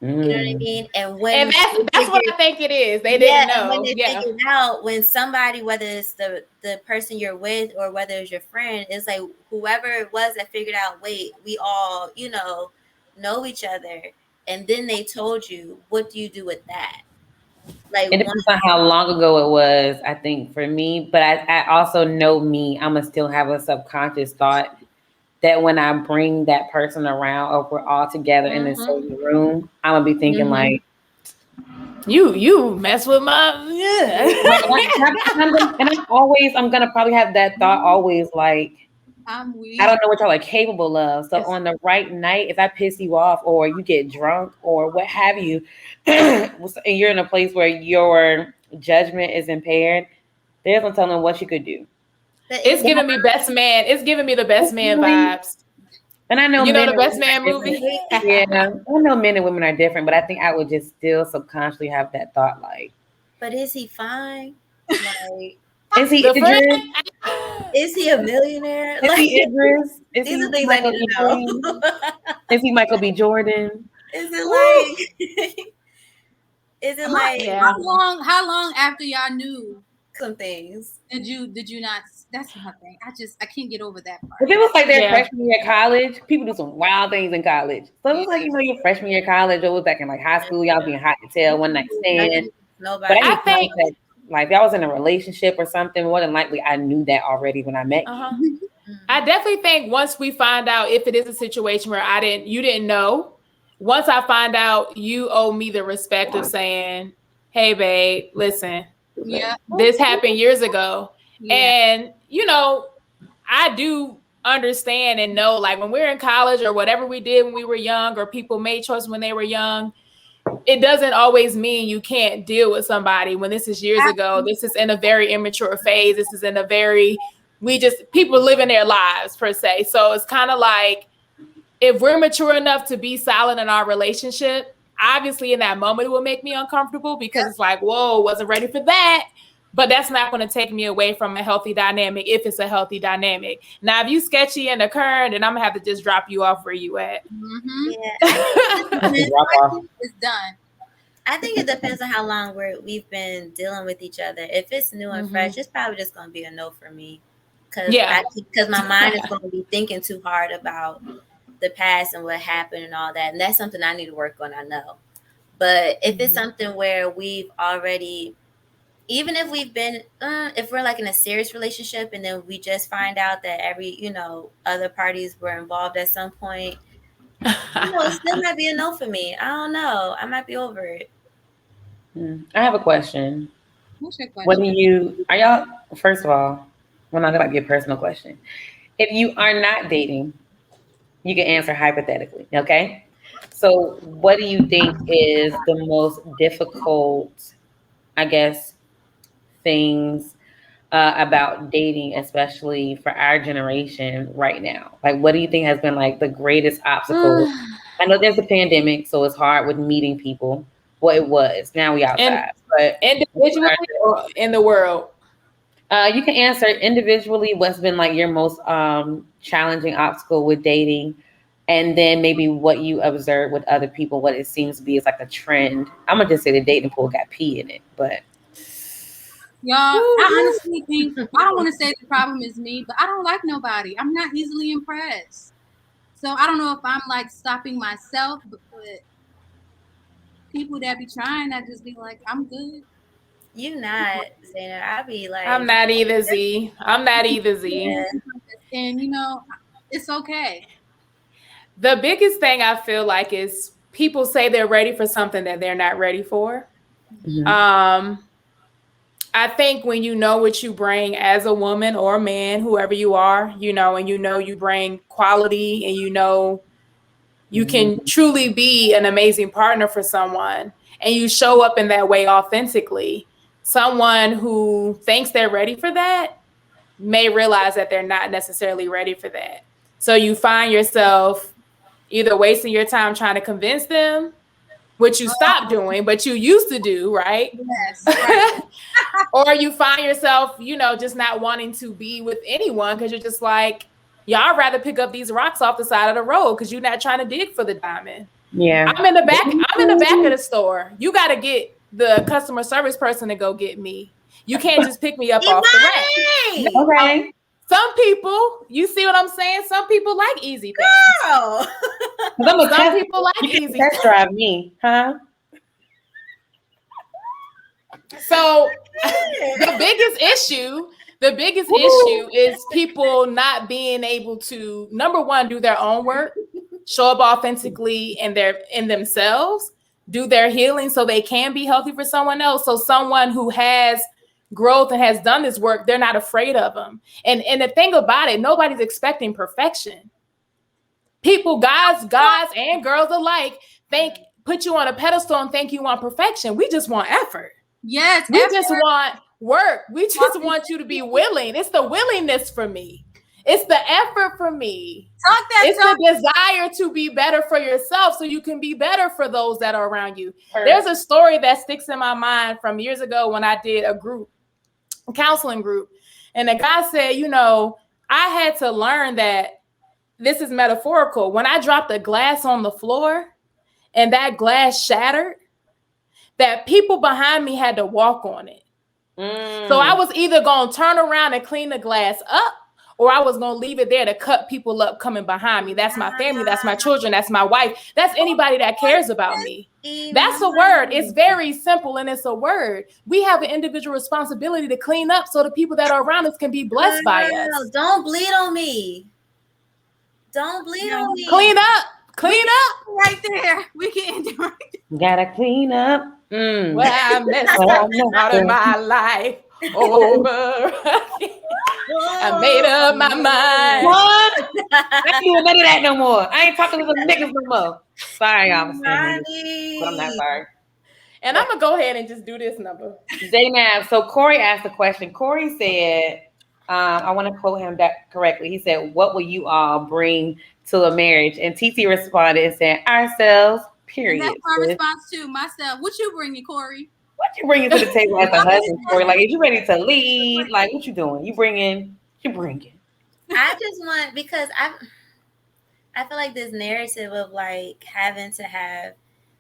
Speaker 3: You know what I mean? And
Speaker 4: that's what I think it is. They didn't know.
Speaker 3: When they figured out, when somebody, whether it's the person you're with or whether it's your friend, it's like whoever it was that figured out, wait, we all, know each other. And then they told you, what do you do with that? Like,
Speaker 2: it depends on how long ago it was, I think, for me. But I also know me, I'm going to still have a subconscious thought that when I bring that person around or we're all together in the same room, I'm going to be thinking like,
Speaker 4: you mess with my,
Speaker 2: And I'm going to probably have that thought always like,
Speaker 1: I'm weak.
Speaker 2: I don't know what y'all are capable of. So on the right night, if I piss you off or you get drunk or what have you, and you're in a place where your judgment is impaired, there's no telling what you could do.
Speaker 4: It's giving me best man. It's giving me the best man vibes.
Speaker 2: And I know
Speaker 4: the Best Man movie.
Speaker 2: Yeah, I know men and women are different, but I think I would just still subconsciously have that thought like,
Speaker 3: but is he fine? Like,
Speaker 2: is he Idris?
Speaker 3: Is he a millionaire?
Speaker 2: Is he Idris?
Speaker 3: These are things I need to know.
Speaker 2: Is he Michael B. Jordan?
Speaker 3: Is it like? Is it like?
Speaker 1: How long after y'all knew
Speaker 3: some things?
Speaker 1: Did you not? That's my thing. I can't get over that part.
Speaker 2: If it was like their freshman year of college, people do some wild things in college. So it was like, your freshman year of college, or it was back in like high school, y'all being hot to tell, one night stand.
Speaker 3: Nobody.
Speaker 2: But I think that, like, if I was in a relationship or something, more than likely I knew that already when I met you.
Speaker 4: I definitely think once we find out if it is a situation where you didn't know, once I find out, you owe me the respect of saying, hey babe, listen,
Speaker 1: Yeah.
Speaker 4: this happened years ago.
Speaker 1: Yeah.
Speaker 4: And, you know, I do understand and know, like, when we're in college or whatever we did when we were young, or people made choices when they were young, it doesn't always mean you can't deal with somebody when this is years ago. This is in a very immature phase. This is in a very, people living their lives per se. So it's kind of like, if we're mature enough to be silent in our relationship, obviously in that moment it will make me uncomfortable because it's like, whoa, wasn't ready for that. But that's not going to take me away from a healthy dynamic if it's a healthy dynamic. Now, if you sketchy and occurring, then I'm going to have to just drop you off where you at.
Speaker 1: Mm-hmm.
Speaker 3: Yeah.
Speaker 1: It's done.
Speaker 3: I think it depends on how long we've been dealing with each other. If it's new and fresh, it's probably just going to be a no for me. Because my mind is going to be thinking too hard about the past and what happened and all that. And that's something I need to work on, I know. But if it's something where we've already, even if we've been, if we're like in a serious relationship and then we just find out that other parties were involved at some point, it still might be a no for me. I don't know. I might be over it.
Speaker 2: I have a question.
Speaker 1: What's your question?
Speaker 2: Are y'all, first of all, well, not gonna be a personal question. If you are not dating, you can answer hypothetically, okay? So what do you think is the most difficult, I guess, things about dating, especially for our generation right now? Like, what do you think has been like the greatest obstacle? I know there's a pandemic, so it's hard with meeting people. Well, it was. Now we outside. But
Speaker 4: individually or in the world?
Speaker 2: You can answer individually what's been like your most challenging obstacle with dating, and then maybe what you observe with other people, what it seems to be is like a trend. I'm gonna just say the dating pool got pee in it, but
Speaker 1: y'all, I honestly think, I don't want to say the problem is me, but I don't like nobody. I'm not easily impressed. So I don't know if I'm like stopping myself, but people that be trying, I just be like, I'm good.
Speaker 3: You not, Zaina. I be like,
Speaker 4: I'm not either, Z. I'm not either, Z.
Speaker 3: Yeah.
Speaker 1: And it's okay.
Speaker 4: The biggest thing I feel like is people say they're ready for something that they're not ready for. I think when you know what you bring as a woman or a man, whoever you are, and you bring quality, and you can truly be an amazing partner for someone, and you show up in that way authentically, someone who thinks they're ready for that may realize that they're not necessarily ready for that. So you find yourself either wasting your time trying to convince them, which you stopped doing, but you used to do, right?
Speaker 1: Yes. Right.
Speaker 4: Or you find yourself, just not wanting to be with anyone because you're just like, y'all rather pick up these rocks off the side of the road because you're not trying to dig for the diamond.
Speaker 2: Yeah.
Speaker 4: I'm in the back of the store. You got to get the customer service person to go get me. You can't just pick me up off the rack.
Speaker 2: Okay.
Speaker 4: Some people, you see what I'm saying? Some people like easy things.
Speaker 3: Girl.
Speaker 4: Some people like easy things.
Speaker 2: Test drive me, huh?
Speaker 4: So the biggest issue is people not being able to, number one, do their own work, show up authentically in themselves, do their healing so they can be healthy for someone else. So someone who has growth and has done this work, they're not afraid of them. And the thing about it, nobody's expecting perfection. People, guys and girls alike, put you on a pedestal and think you want perfection. We just want effort.
Speaker 1: Yes.
Speaker 4: We just want work. We just want you to be willing. It's the willingness for me. It's the effort for me. It's the desire to be better for yourself so you can be better for those that are around you. There's a story that sticks in my mind from years ago when I did a counseling group. And the guy said, I had to learn that this is metaphorical. When I dropped a glass on the floor and that glass shattered, that people behind me had to walk on it. So I was either going to turn around and clean the glass up, or I was going to leave it there to cut people up coming behind me. That's my family. That's my children. That's my wife. That's anybody that cares about me. That's a word. It's very simple, and it's a word. We have an individual responsibility to clean up so the people that are around us can be blessed by us.
Speaker 3: Don't bleed on me. Don't bleed on me.
Speaker 4: Clean up. Clean up.
Speaker 1: Right there. We can end it right there.
Speaker 2: Gotta clean up.
Speaker 4: Where I messed
Speaker 2: Well,
Speaker 4: up
Speaker 2: I'm not
Speaker 4: out of
Speaker 2: sure.
Speaker 4: my life over. I made up my mind.
Speaker 2: What? I ain't doing none of that no more. I ain't talking to them niggas no more. Sorry, I was saying niggas, but I'm not sorry.
Speaker 4: And I'm gonna go ahead and just do this number.
Speaker 2: Zaynab, so Corey asked the question. Corey said, I want to quote him that correctly. He said, "What will you all bring to a marriage?" And TT responded and said, "Ourselves,
Speaker 1: And
Speaker 2: period."
Speaker 1: that's my
Speaker 2: sis.
Speaker 1: response to myself. What you bringing, Corey?
Speaker 2: What you bringing to the table as a husband, Corey? Like, if you ready to lead, like, what you doing? You bringing.
Speaker 3: I just want, because I feel like this narrative of like having to have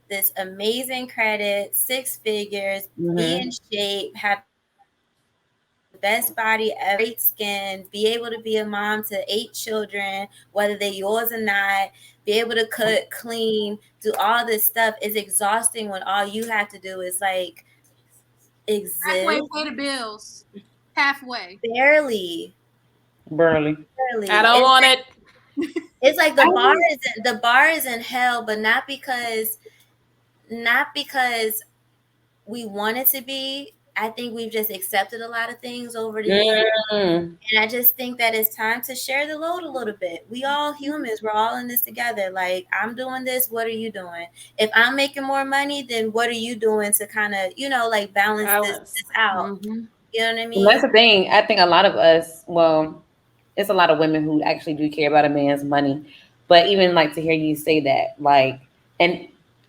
Speaker 3: this amazing credit, 6 figures, be in shape, have the best body, great skin, be able to be a mom to 8 children, whether they're yours or not, be able to cook, clean, do all this stuff is exhausting when all you have to do is like exist.
Speaker 1: Halfway pay the bills. Halfway.
Speaker 3: Barely.
Speaker 2: Burley.
Speaker 4: I don't want it.
Speaker 3: It's like the bar is in hell, but not because we want it to be. I think we've just accepted a lot of things over the years. And I just think that it's time to share the load a little bit. We all humans, we're all in this together. Like, I'm doing this, what are you doing? If I'm making more money, then what are you doing to kind of, like balance this out? You know what I mean?
Speaker 2: Well, that's the thing. I think a lot of us, well, it's a lot of women who actually do care about a man's money. But even like to hear you say that, like, and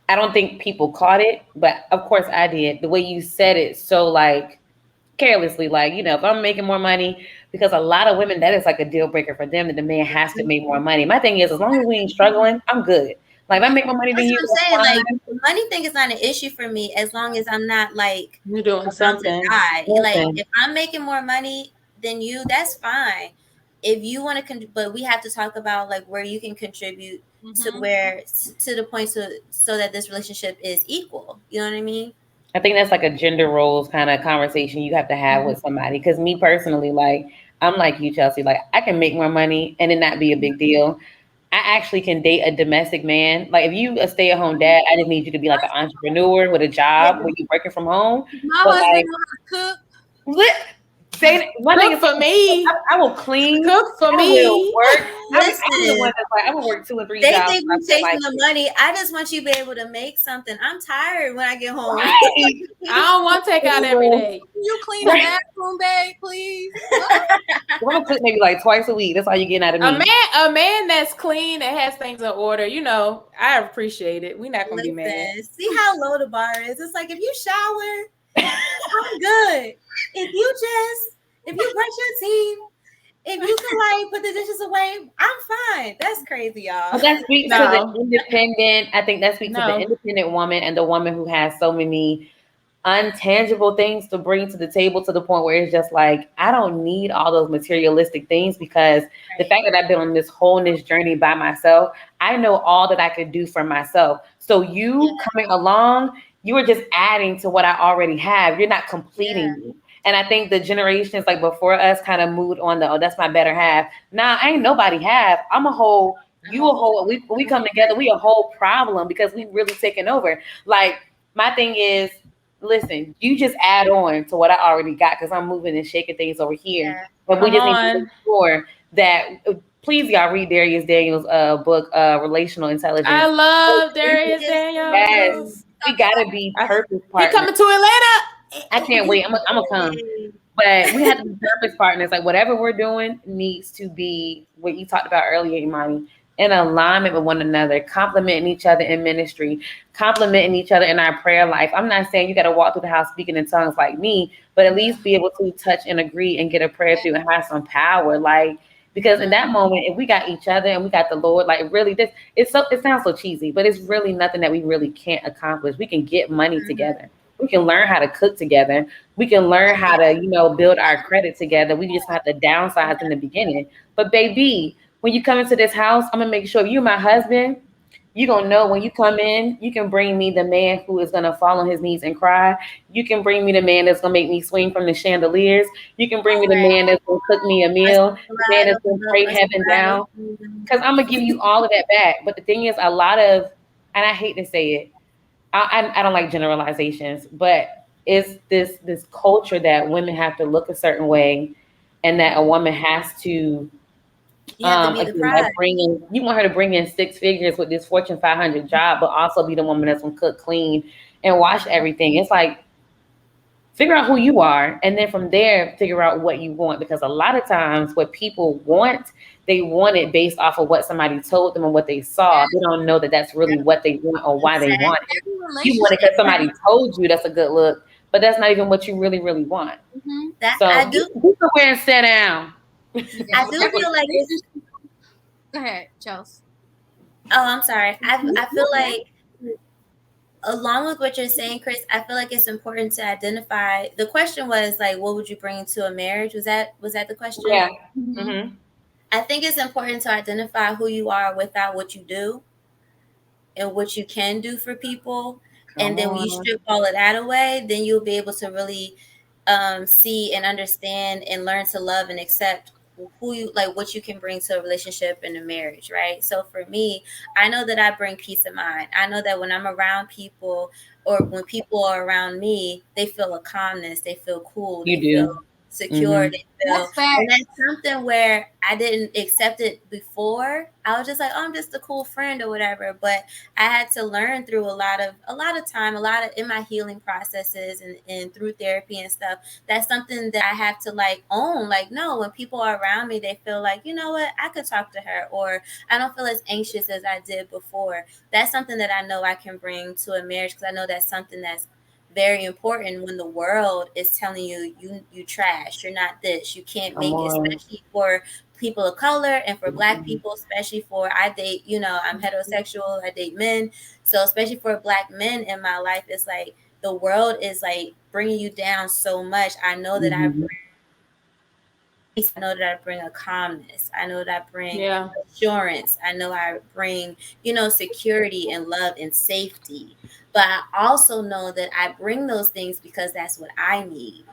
Speaker 2: I don't think people caught it, but of course I did. The way you said it so like carelessly, like, if I'm making more money, because a lot of women, that is like a deal breaker for them that the man has to make more money. My thing is, as long as we ain't struggling, I'm good. Like, if I make more money than you,
Speaker 3: that's what I'm saying. Like, the money thing is not an issue for me as long as I'm not like
Speaker 4: you're doing something.
Speaker 3: Like, if I'm making more money than you, that's fine. If you want to, but we have to talk about like where you can contribute to the point so that this relationship is equal. You know what I mean?
Speaker 2: I think that's like a gender roles kind of conversation you have to have with somebody. Because me personally, like, I'm like you, Chelsea. Like, I can make more money and it not be a big deal. I actually can date a domestic man. Like, if you a stay-at-home dad, I just need you to be like an entrepreneur with a job where you're working from home.
Speaker 1: My husband knows how to cook.
Speaker 2: Say one thing
Speaker 4: for me.
Speaker 2: I will clean.
Speaker 4: Cook for me.
Speaker 2: I will work.
Speaker 3: Listen,
Speaker 2: I'm the one that's like, I will work 2 and 3
Speaker 3: they
Speaker 2: jobs.
Speaker 3: think we're chasing the money. I just want you to be able to make something. I'm tired when I get home.
Speaker 2: Right.
Speaker 4: I don't want to take out every day.
Speaker 1: Can you clean the bathroom, babe, please?
Speaker 2: I'm gonna cook maybe like twice a week. That's all you getting out of me.
Speaker 4: A man that's clean, that has things in order, I appreciate it. We're not gonna be mad.
Speaker 3: See how low the bar is. It's like, if you shower, I'm good. If you brush your teeth, if you can like put the dishes away, I'm fine. That's crazy, y'all.
Speaker 2: But that speaks to the independent. I think that speaks to the independent woman and the woman who has so many untangible things to bring to the table, to the point where it's just like, I don't need all those materialistic things, because the fact that I've been on this wholeness journey by myself, I know all that I could do for myself. So you coming along, you are just adding to what I already have. You're not completing me. And I think the generations like before us kind of moved on that's my better half. Nah, I ain't nobody half. I'm a whole, you a whole. We come together, we a whole problem, because we really taking over. Like, my thing is, listen, you just add on to what I already got, because I'm moving and shaking things over here. But we just need to make sure that, please, y'all, read Darius Daniels' book, Relational Intelligence.
Speaker 4: I love Darius Daniels.
Speaker 2: Yes, we gotta be purpose partners.
Speaker 4: He coming to Atlanta.
Speaker 2: I can't wait. I'm gonna come. But we have to be purpose partners. Like, whatever we're doing needs to be what you talked about earlier, Imani, in alignment with one another, complimenting each other in ministry, complimenting each other in our prayer life. I'm not saying you got to walk through the house speaking in tongues like me, but at least be able to touch and agree and get a prayer through and have some power. Like, because in that moment, if we got each other and we got the Lord, like, really, it sounds so cheesy, but it's really nothing that we really can't accomplish. We can get money together. We can learn how to cook together. We can learn how to, build our credit together. We just have to downsize in the beginning. But baby, when you come into this house, I'm gonna make sure if you're my husband, you're gonna know when you come in, you can bring me the man who is gonna fall on his knees and cry. You can bring me the man that's gonna make me swing from the chandeliers. You can bring me the man that's gonna cook me a meal, the man that's gonna pray heaven down. Because I'm gonna give you all of that back. But the thing is, and I hate to say it, I don't like generalizations, but it's this culture that women have to look a certain way, and that a woman has to.
Speaker 3: You have to be the
Speaker 2: Again, like
Speaker 3: prize.
Speaker 2: you want her to bring in 6 figures with this Fortune 500 job, but also be the woman that's gonna cook, clean, and wash everything. It's like, figure out who you are, and then from there, figure out what you want. Because a lot of times, what people want, they want it based off of what somebody told them and what they saw. They don't know that that's really what they want or why they want it. You want it because somebody told you that's a good look, but that's not even what you really, really want.
Speaker 1: Mm-hmm.
Speaker 2: So I do. You can wear and sit down.
Speaker 3: I do feel like it's.
Speaker 1: Go ahead, Chelsea.
Speaker 3: Oh, I'm sorry. I feel like, along with what you're saying, Chris, I feel like it's important to identify. The question was like, what would you bring to a marriage? Was that the question?
Speaker 2: Yeah. Mm-hmm.
Speaker 3: I think it's important to identify who you are without what you do and what you can do for people. And then when you strip all of that away, then you'll be able to really see and understand and learn to love and accept who you like, what you can bring to a relationship and a marriage, right? So for me, I know that I bring peace of mind. I know that when I'm around people, or when people are around me, they feel a calmness, they feel cool, they feel secure, they feel, and that's something where I didn't accept it before. I was just like, oh, I'm just a cool friend or whatever. But I had to learn through a lot of time, in my healing processes and through therapy and stuff. That's something that I have to like own. Like, no, when people are around me, they feel like, you know what, I could talk to her, or I don't feel as anxious as I did before. That's something that I know I can bring to a marriage, because I know that's something that's very important when the world is telling you you trash, you're not this, you can't make it, especially for people of color and for Black people, especially for I date, I'm heterosexual, I date men, so especially for Black men in my life, it's like the world is like bringing you down so much. I know that I know that I bring a calmness. I know that I bring assurance. I know I bring, security and love and safety. But I also know that I bring those things because that's what I need.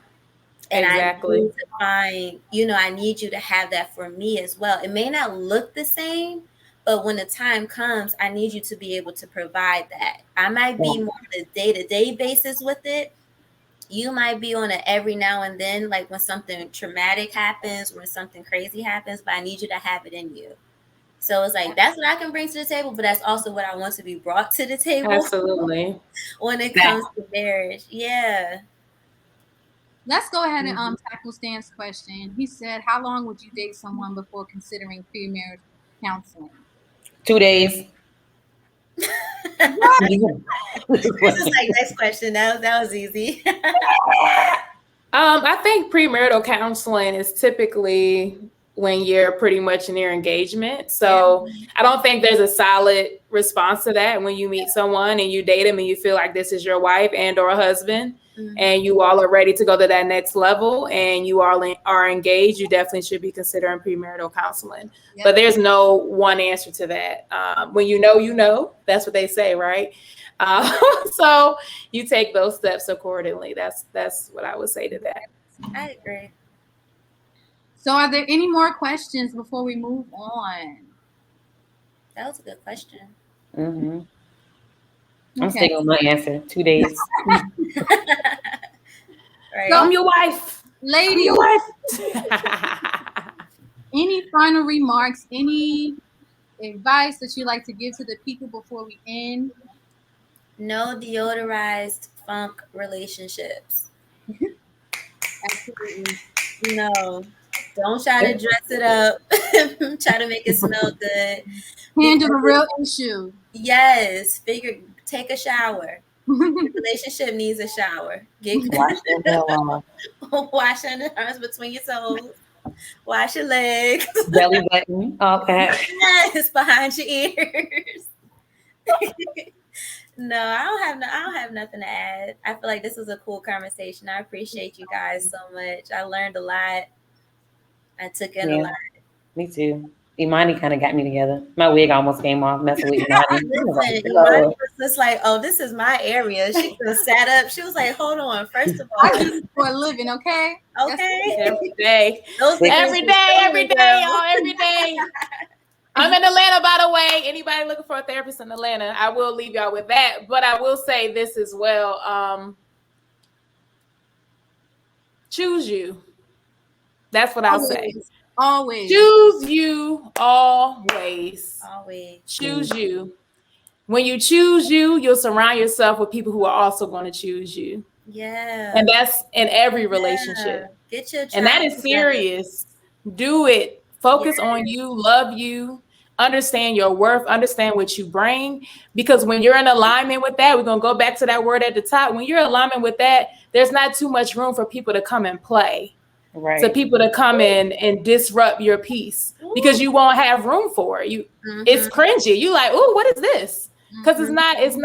Speaker 3: And
Speaker 4: exactly.
Speaker 3: I need to find, I need you to have that for me as well. It may not look the same, but when the time comes, I need you to be able to provide that. I might be more on a day-to-day basis with it. You might be on it every now and then, like when something traumatic happens, when something crazy happens, but I need you to have it in you. So it's like, that's what I can bring to the table, but that's also what I want to be brought to the table.
Speaker 4: Absolutely.
Speaker 3: When it comes to marriage. Yeah.
Speaker 1: Let's go ahead and tackle Stan's question. He said, how long would you date someone before considering pre-marriage counseling?
Speaker 2: 2 days.
Speaker 3: This is like next question. That was easy.
Speaker 4: I think premarital counseling is typically when you're pretty much in your engagement. So I don't think there's a solid response to that. When you meet someone and you date them and you feel like this is your wife and or a husband, and you all are ready to go to that next level and you all are engaged, you definitely should be considering premarital counseling. But there's no one answer to that. When you know, that's what they say, right? So you take those steps accordingly. That's what I would say to that.
Speaker 3: I agree.
Speaker 1: So are there any more questions before we move on?
Speaker 3: That was a good question.
Speaker 2: Mm-hmm. I'm sticking with my answer. 2 days.
Speaker 3: Right.
Speaker 4: So, I'm your wife.
Speaker 1: Lady,
Speaker 4: your wife.
Speaker 1: Any final remarks? Any advice that you like to give to the people before we end?
Speaker 3: No deodorized funk relationships.
Speaker 1: Absolutely.
Speaker 3: No. Don't try to dress it up. Try to make it smell good.
Speaker 1: Handle the real issue.
Speaker 3: Yes. Take a shower. Relationship needs a shower.
Speaker 2: Wash your
Speaker 3: Wash underarms between your toes. Wash your legs.
Speaker 2: Belly button. Okay.
Speaker 3: Yes, behind your ears. No, I don't have nothing to add. I feel like this was a cool conversation. I appreciate you guys so much. I learned a lot. I took in a lot.
Speaker 2: Me too. Imani kind of got me together. My wig almost came off messing with Imani.
Speaker 3: Listen, Imani was just like, oh, this is my area. She just sat up. She was like, hold on. First of all,
Speaker 1: I do this for a living, okay?
Speaker 3: Okay.
Speaker 4: Every day.
Speaker 3: Every day,
Speaker 4: y'all. Every day. I'm in Atlanta, by the way. Anybody looking for a therapist in Atlanta, I will leave y'all with that. But I will say this as well. Choose you. That's what I'll say.
Speaker 1: Always.
Speaker 4: Choose you always.
Speaker 3: Always.
Speaker 4: Choose you. When you choose you, you'll surround yourself with people who are also going to choose you.
Speaker 3: Yeah.
Speaker 4: And that's in every relationship.
Speaker 3: Get your
Speaker 4: And that
Speaker 3: tribe
Speaker 4: is
Speaker 3: together.
Speaker 4: serious. Do it. Focus on you, love you, understand your worth, understand what you bring. Because when you're in alignment with that, we're going to go back to that word at the top. When you're in alignment with that, there's not too much room for people to come and play.
Speaker 2: Right.
Speaker 4: So people to come in and disrupt your peace because you won't have room for it. It's cringy. You like, oh, what is this? Because it's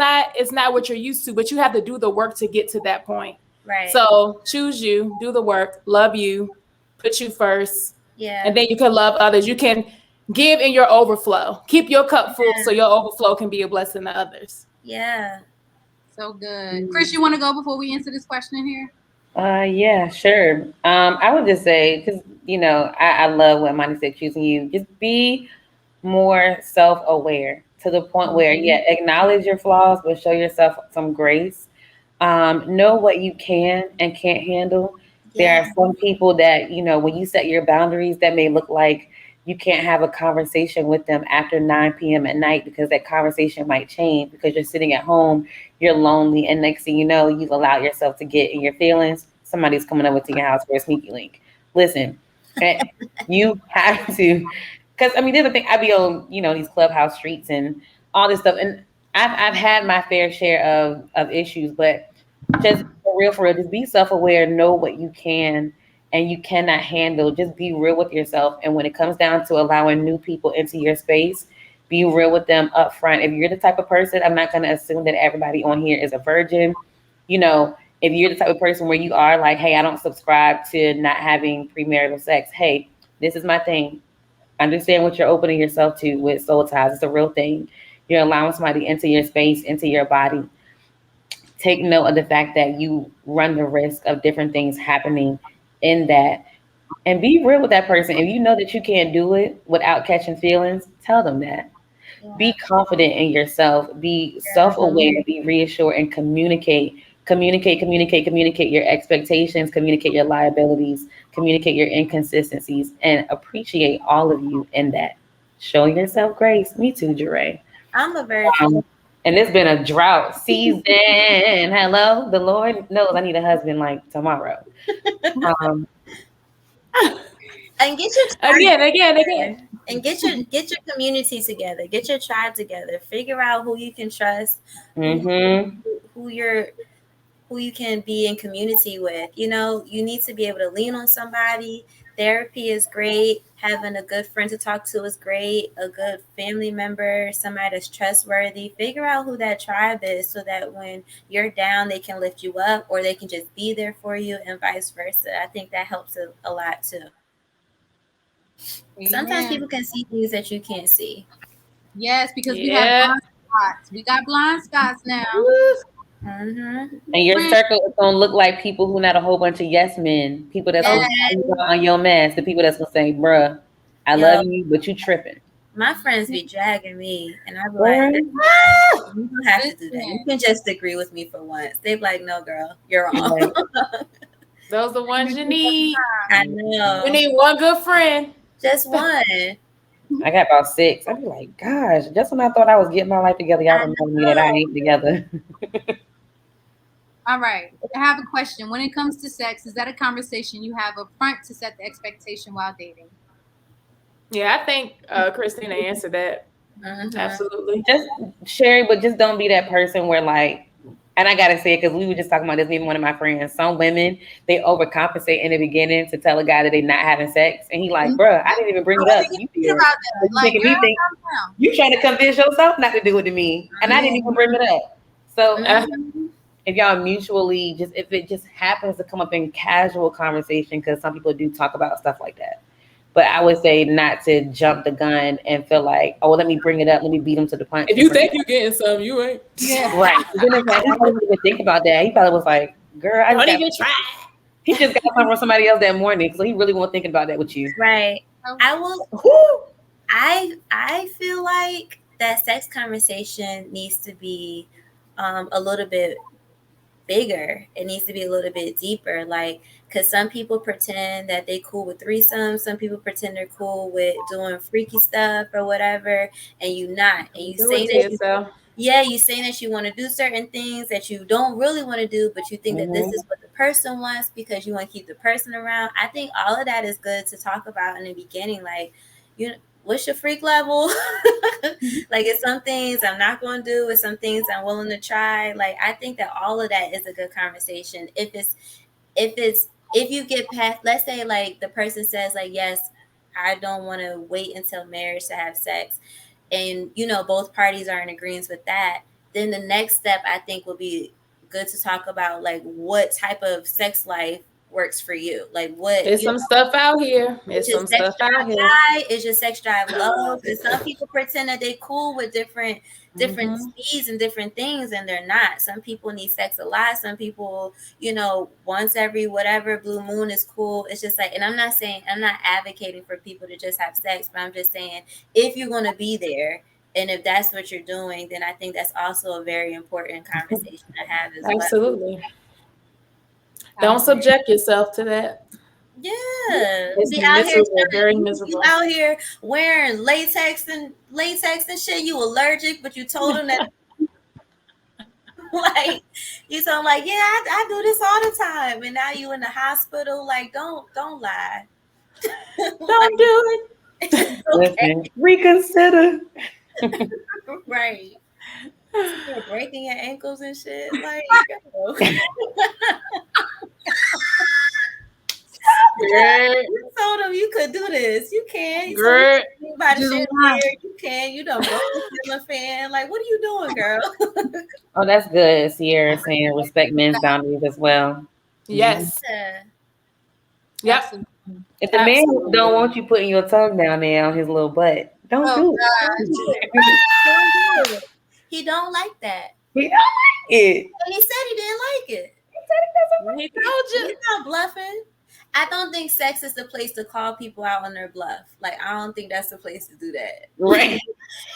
Speaker 4: not what you're used to, but you have to do the work to get to that point.
Speaker 3: Right.
Speaker 4: So choose you, do the work, love you, put you first.
Speaker 3: Yeah.
Speaker 4: And then you can love others. You can give in your overflow. Keep your cup full so your overflow can be a blessing to others.
Speaker 3: Yeah.
Speaker 1: So good. Chris, you want to go before we answer this question here?
Speaker 2: Yeah, sure. I would just say, because, I love what Monty said, choosing you. Just be more self-aware to the point where, acknowledge your flaws, but show yourself some grace. Know what you can and can't handle. There are some people that, when you set your boundaries, that may look like you can't have a conversation with them after 9 p.m. at night because that conversation might change because you're sitting at home, you're lonely, and next thing you know, you've allowed yourself to get in your feelings. Somebody's coming over to your house for a sneaky link. Listen, you have to, because, there's the thing, I be on, these clubhouse streets and all this stuff, and I've had my fair share of issues, but just for real, just be self-aware, know what you can and you cannot handle. Just be real with yourself. And when it comes down to allowing new people into your space, be real with them up front. If you're the type of person, I'm not going to assume that everybody on here is a virgin. If you're the type of person where you are like, hey, I don't subscribe to not having premarital sex. Hey, this is my thing. Understand what you're opening yourself to with soul ties. It's a real thing. You're allowing somebody into your space, into your body. Take note of the fact that you run the risk of different things happening in that, and be real with that person. If you know that you can't do it without catching feelings, tell them that. Be confident in yourself, be self-aware, be reassured, and communicate your expectations, communicate your liabilities, communicate your inconsistencies, and appreciate all of you in that. Show yourself grace. Me too, Jeray.
Speaker 3: I'm a very
Speaker 2: and it's been a drought season. Hello, the Lord knows I need a husband like tomorrow.
Speaker 3: And get your
Speaker 4: again.
Speaker 3: And get your community together. Get your tribe together. Figure out who you can trust, who you can be in community with. You need to be able to lean on somebody. Therapy is great. Having a good friend to talk to is great. A good family member, somebody that's trustworthy. Figure out who that tribe is so that when you're down, they can lift you up, or they can just be there for you, and vice versa. I think that helps a lot too. Sometimes people can see things that you can't see.
Speaker 1: Yes, because we have blind spots. We got blind spots now.
Speaker 2: And your circle is gonna look like people who not a whole bunch of yes men, people that's gonna on your mess, the people that's gonna say, bruh, I love you, but you tripping.
Speaker 3: My friends be dragging me, and I be like, you don't have to do that. You can just agree with me for once. They be like, no, girl, you're wrong.
Speaker 4: Those are the ones you need.
Speaker 3: I know.
Speaker 4: You need one good friend.
Speaker 3: Just one.
Speaker 2: I got about 6. I'd be like, gosh, just when I thought I was getting my life together, y'all remind me that I ain't together.
Speaker 1: All right. I have a question. When it comes to sex, is that a conversation you have up front to set the expectation while dating?
Speaker 4: Yeah, I think Christina answered that. Absolutely.
Speaker 2: Just Sherry, but just don't be that person where like, and I gotta say it because we were just talking about this, even one of my friends. Some women, they overcompensate in the beginning to tell a guy that they're not having sex, and he like, bruh, I didn't even bring it up. You did.
Speaker 1: Like,
Speaker 2: you trying to convince yourself not to do it to me, and I didn't even bring it up. So if y'all mutually if it just happens to come up in casual conversation, because some people do talk about stuff like that. But I would say not to jump the gun and feel like, oh, let me bring it up. Let me beat him to the punch.
Speaker 4: If you think you're getting some, you ain't.
Speaker 1: Yeah.
Speaker 2: Right. Then it's like, I didn't even think about that. He probably was like, girl, I
Speaker 4: don't even try.
Speaker 2: He just got something from somebody else that morning. So he really wasn't thinking about that with you.
Speaker 3: Right. I will. I feel like that sex conversation needs to be a little bit bigger. It needs to be a little bit deeper. Like, because some people pretend that they cool with threesomes, some people pretend they're cool with doing freaky stuff or whatever, and you not. And you
Speaker 4: Do
Speaker 3: say
Speaker 4: it to
Speaker 3: that
Speaker 4: yourself.
Speaker 3: you say that you want to do certain things that you don't really want to do, but you think that this is what the person wants because you want to keep the person around. I think all of that is good to talk about in the beginning. Like, you know, what's your freak level? Like, it's some things I'm not going to do, it's some things I'm willing to try. Like, I think that all of that is a good conversation. If you get past, let's say, like, the person says, like, yes, I don't want to wait until marriage to have sex, and both parties are in agreement with that, then the next step I think will be good to talk about, like, what type of sex life works for you. Like, what
Speaker 4: There's some stuff out here. There's
Speaker 3: is your
Speaker 4: some
Speaker 3: sex
Speaker 4: stuff out
Speaker 3: drive
Speaker 4: here.
Speaker 3: high? Is your sex drive low? Because some people pretend that they cool with different speeds and different things, and they're not. Some people need sex a lot. Some people, once every whatever blue moon is cool. It's just like, and I'm not advocating for people to just have sex, but I'm just saying, if you're going to be there and if that's what you're doing, then I think that's also a very important conversation to have as well.
Speaker 4: Absolutely. Don't subject yourself to that.
Speaker 3: Yeah,
Speaker 4: It's
Speaker 3: be out here,
Speaker 4: miserable, very miserable.
Speaker 3: you out here wearing latex and shit. You allergic, but you told them that, like, you told them, like, yeah, I do this all the time, and now you in the hospital. Like, don't lie.
Speaker 4: Don't do it.
Speaker 2: Listen, reconsider.
Speaker 3: Right. You're breaking your ankles and shit. Like, you told them you could do this. You can. You told them about to shit here. You can. You done broke the ceiling fan. Like, what are you doing, girl?
Speaker 2: Oh, that's good. Sierra saying respect men's boundaries as well.
Speaker 4: Yes.
Speaker 3: Yeah.
Speaker 4: Yep.
Speaker 2: If the man don't want you putting your tongue down there on his little butt, don't do
Speaker 3: it. He don't like that.
Speaker 2: He don't like it.
Speaker 3: And he said he didn't like it.
Speaker 4: He told you.
Speaker 3: He's not bluffing. I don't think sex is the place to call people out on their bluff. Like, I don't think that's the place to do that.
Speaker 2: Right.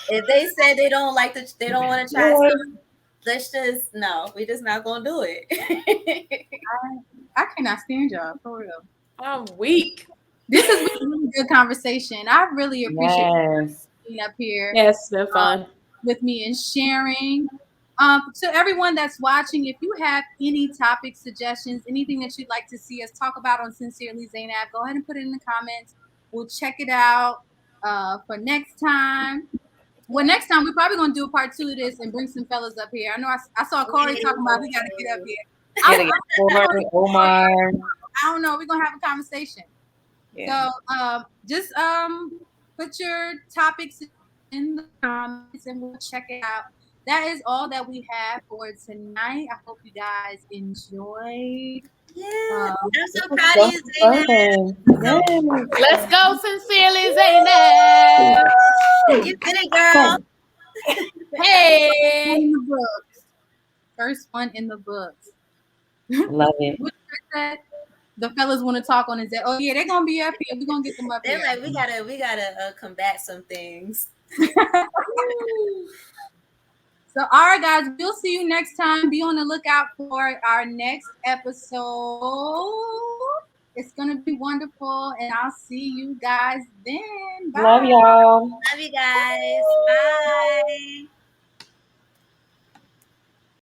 Speaker 3: If they said they don't want to try something, we're just not gonna do it.
Speaker 1: I cannot stand y'all, for real.
Speaker 4: I'm weak.
Speaker 1: This has been a really good conversation. I really appreciate you being up here.
Speaker 4: Yes, it's been fun
Speaker 1: with me and sharing. To everyone that's watching, if you have any topic suggestions, anything that you'd like to see us talk about on Sincerely Zainab, go ahead and put it in the comments. We'll check it out for next time. Well, next time we're probably gonna do a part 2 of this and bring some fellas up here. I know I saw Corey talking about we gotta get up here.
Speaker 2: Omar.
Speaker 1: I don't know. We're gonna have a conversation. Yeah. So just put your topics in the comments and we'll check it out. That is all that we have for tonight. I hope you guys enjoyed.
Speaker 3: Yeah, I'm so proud of you, Zainab.
Speaker 4: Let's go, Sincerely Zainab.
Speaker 3: You did it, girl.
Speaker 4: Hey.
Speaker 1: In the books. First one in the books.
Speaker 2: Love it.
Speaker 1: The fellas want to talk on it. Oh yeah, they're gonna be up here. We're gonna get them up
Speaker 3: they're
Speaker 1: here.
Speaker 3: Like, we gotta combat some things.
Speaker 1: So, all right, guys, we'll see you next time. Be on the lookout for our next episode. It's gonna be wonderful, and I'll see you guys then. Bye.
Speaker 2: Love y'all.
Speaker 3: Love you guys. Bye.